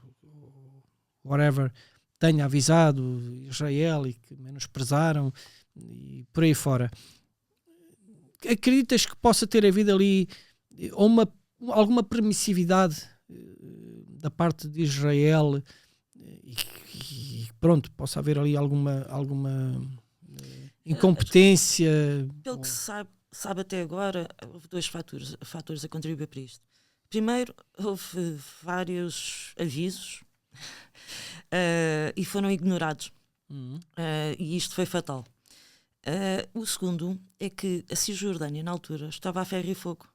whatever, tenha avisado Israel e que menosprezaram e por aí fora. Acreditas que possa ter havido ali alguma permissividade da parte de Israel e pronto, possa haver ali alguma incompetência? Pelo que se sabe até agora, houve dois fatores a contribuir para isto. Primeiro, houve vários avisos e foram ignorados. E isto foi fatal. O segundo é que a Cisjordânia, na altura, estava a ferro e fogo.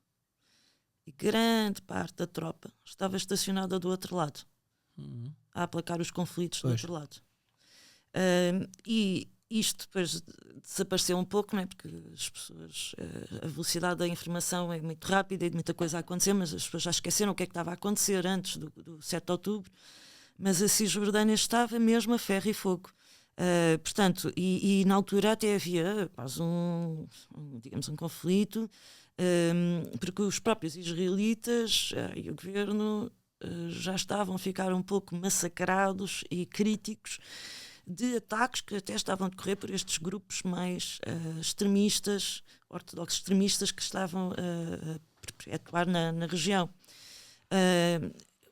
E grande parte da tropa estava estacionada do outro lado, a aplacar os conflitos do outro lado. E isto depois desapareceu um pouco, não é? Porque as pessoas, a velocidade da informação é muito rápida e de muita coisa a acontecer, mas as pessoas já esqueceram o que é que estava a acontecer antes do 7 de outubro. Mas a Cisjordânia estava mesmo a ferro e fogo. Portanto, e na altura até havia quase digamos, um conflito, porque os próprios israelitas e o governo já estavam a ficar um pouco massacrados e críticos de ataques que até estavam a decorrer por estes grupos mais extremistas, ortodoxos extremistas, que estavam a perpetuar na região.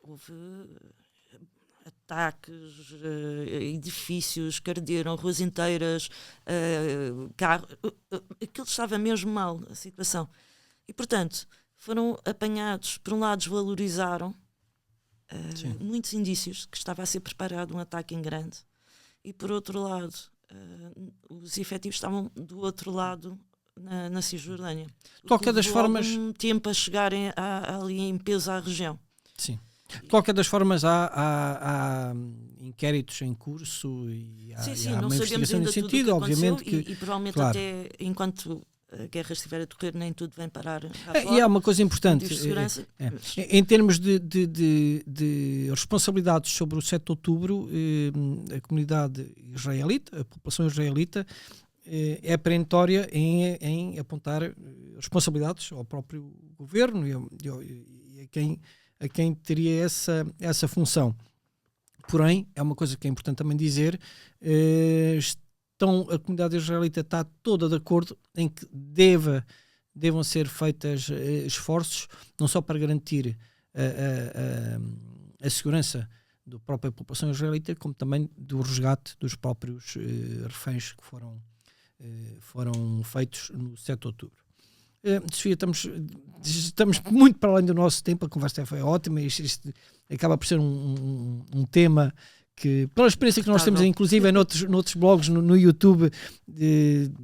Houve ataques, edifícios que arderam, ruas inteiras, aquilo estava mesmo mal, a situação. E, portanto, foram apanhados, por um lado desvalorizaram muitos indícios que estava a ser preparado um ataque em grande, e por outro lado os efetivos estavam do outro lado na Cisjordânia. De qualquer das formas, um tempo a chegarem ali em peso à região. Sim. De qualquer das formas, há inquéritos em curso e há, sim, e há não uma investigação nesse sentido, obviamente. E provavelmente claro, até enquanto a guerra estiver a decorrer, nem tudo vem parar. E há uma coisa importante, em termos de responsabilidades sobre o 7 de outubro, a comunidade israelita, a população israelita, é perentória em apontar responsabilidades ao próprio governo e a quem teria essa função. Porém, é uma coisa que é importante também dizer, a comunidade israelita está toda de acordo em que devam ser feitos esforços, não só para garantir a segurança da própria população israelita, como também do resgate dos próprios reféns que foram feitos no 7 de outubro. Sofia, estamos muito para além do nosso tempo, a conversa foi ótima, isto acaba por ser um tema que, pela experiência que nós temos, inclusive noutros blogs no YouTube,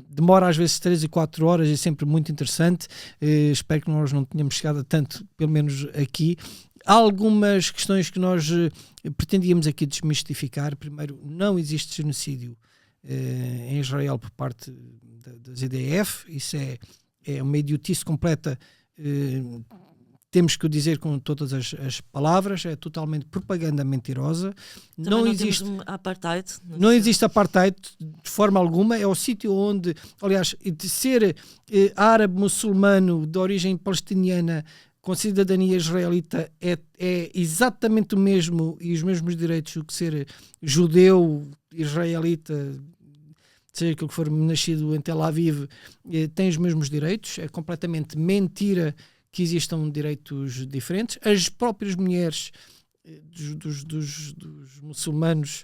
demora às vezes 3 e 4 horas, é sempre muito interessante. Espero que nós não tenhamos chegado a tanto, pelo menos aqui. Há algumas questões que nós pretendíamos aqui desmistificar. Primeiro, não existe genocídio em Israel por parte das EDF, isso é uma idiotice completa, temos que o dizer com todas as palavras, é totalmente propaganda mentirosa. Não existe apartheid. Não existe apartheid de forma alguma, é o sítio onde, aliás, de ser árabe, muçulmano, de origem palestiniana, com cidadania israelita, é exatamente o mesmo e os mesmos direitos do que ser judeu, israelita, seja aquilo que for nascido em Tel Aviv, tem os mesmos direitos. É completamente mentira que existam direitos diferentes. As próprias mulheres dos muçulmanos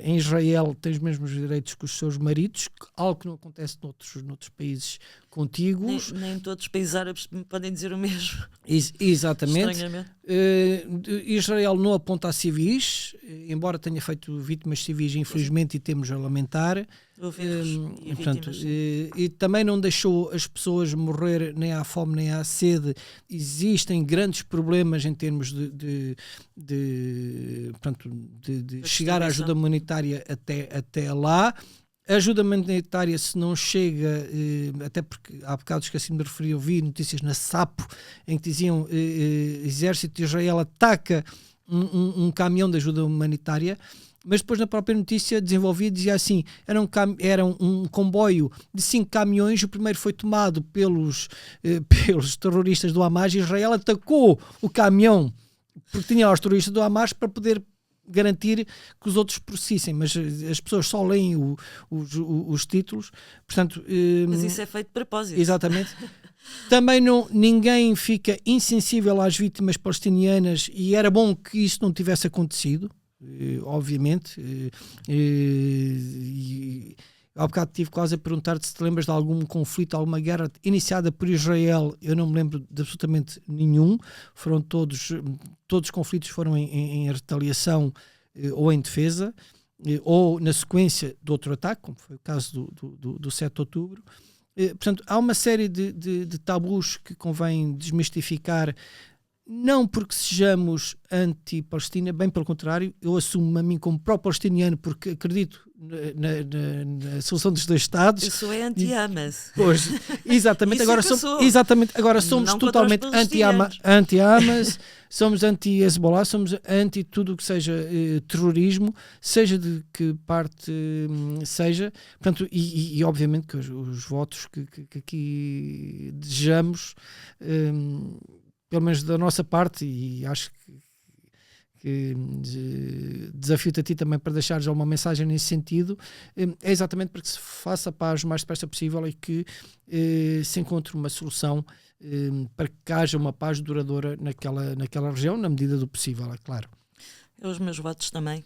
em Israel têm os mesmos direitos que os seus maridos, algo que não acontece noutros países contíguos. Nem todos os países árabes podem dizer o mesmo. Exatamente. Israel não aponta a civis, embora tenha feito vítimas civis, infelizmente, e temos a lamentar. E também não deixou as pessoas morrer nem à fome nem à sede. Existem grandes problemas em termos de chegar à ajuda humanitária até lá. A ajuda humanitária, se não chega, até porque há bocado esqueci-me de referir, eu vi notícias na Sapo em que diziam exército de Israel ataca um caminhão de ajuda humanitária, mas depois na própria notícia desenvolvia, dizia assim, era um comboio de 5 caminhões, o primeiro foi tomado pelos terroristas do Hamas, e Israel atacou o caminhão porque tinha os terroristas do Hamas para poder garantir que os outros processem, mas as pessoas só leem os títulos, portanto... Mas isso é feito de propósito. Exatamente. Também ninguém fica insensível às vítimas palestinianas, e era bom que isso não tivesse acontecido, obviamente. Há bocado tive quase a perguntar-te se te lembras de algum conflito, alguma guerra iniciada por Israel. Eu não me lembro de absolutamente nenhum. Foram todos os conflitos foram em retaliação ou em defesa, ou na sequência de outro ataque, como foi o caso do 7 de outubro. Portanto, há uma série de tabus que convém desmistificar, não porque sejamos anti-Palestina, bem pelo contrário, eu assumo-me a mim como pró-palestiniano porque acredito na solução dos dois Estados. Eu sou anti-Hamas. Pois, exatamente, agora somos totalmente anti-Hamas, somos anti-Hezbollah, somos anti tudo o que seja terrorismo, seja de que parte seja. Portanto, e obviamente que os votos que aqui desejamos, pelo menos da nossa parte, e acho que desafio-te a ti também para deixar já uma mensagem nesse sentido, é exatamente para que se faça a paz o mais depressa possível e que se encontre uma solução para que haja uma paz duradoura naquela região, na medida do possível, é claro. Os meus votos também,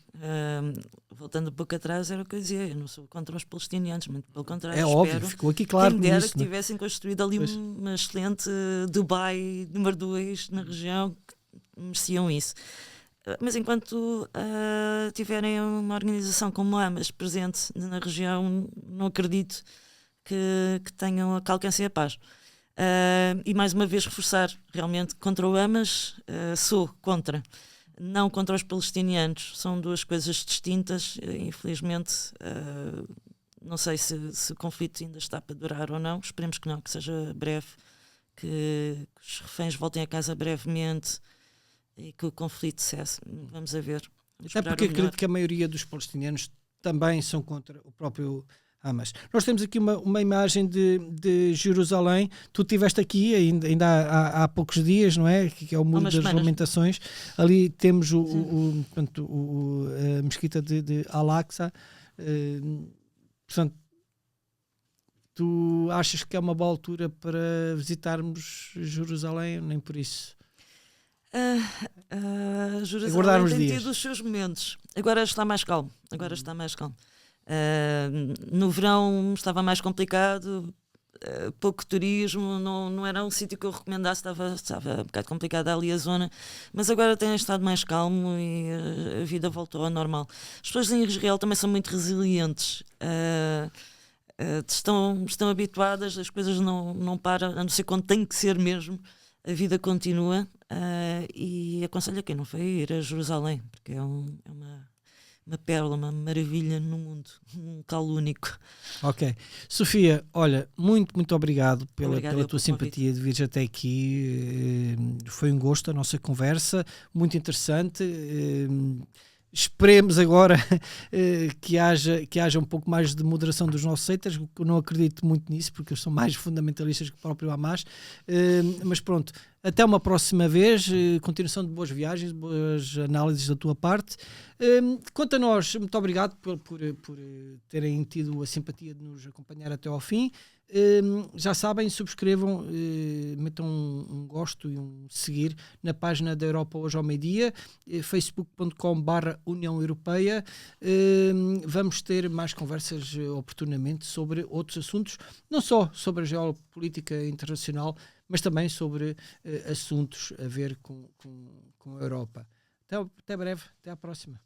voltando um pouco atrás, era o que eu dizia, eu não sou contra os palestinianos, muito pelo contrário. É óbvio, ficou aqui claro. Quem dera que tivessem construído ali uma excelente Dubai número 2 na região, que mereciam isso. Mas enquanto tiverem uma organização como a Hamas presente na região, não acredito que alcancem a paz. E mais uma vez reforçar, realmente, contra o Hamas, sou contra. Não contra os palestinianos, são duas coisas distintas. Infelizmente, não sei se o conflito ainda está para durar ou não. Esperemos que não, que seja breve, que os reféns voltem a casa brevemente e que o conflito cesse. Vamos a ver. É porque acredito que a maioria dos palestinianos também são contra o próprio Hamas. Nós temos aqui uma imagem de Jerusalém. Tu estiveste aqui ainda há poucos dias, não é? Que é o Muro das Lamentações. Ali temos a mesquita de Al-Aqsa. Portanto, tu achas que é uma boa altura para visitarmos Jerusalém? Nem por isso. Jerusalém tem tido os seus momentos. Agora está mais calmo. No verão estava mais complicado, pouco turismo, não era um sítio que eu recomendasse, estava um bocado complicada ali a zona, mas agora tem estado mais calmo e a vida voltou ao normal. As pessoas em Israel também são muito resilientes, estão habituadas, as coisas não param, a não ser quando tem que ser mesmo, a vida continua, e aconselho a quem não foi ir a Jerusalém, porque é uma pérola, uma maravilha no mundo, um local único. Ok. Sofia, olha, muito obrigado pela tua simpatia de vir até aqui. Foi um gosto a nossa conversa, muito interessante. Esperemos agora que haja um pouco mais de moderação dos nossos haters, que eu não acredito muito nisso, porque eles são mais fundamentalistas que o próprio Hamas. Mas pronto, até uma próxima vez, continuação de boas viagens, boas análises da tua parte. Quanto a nós, muito obrigado por terem tido a simpatia de nos acompanhar até ao fim. Já sabem, subscrevam, metam um gosto e um seguir na página da Europa Hoje ao Meio-Dia, facebook.com/União Europeia. Vamos ter mais conversas oportunamente sobre outros assuntos, não só sobre a geopolítica internacional, mas também sobre assuntos a ver com a Europa. Até breve, até à próxima.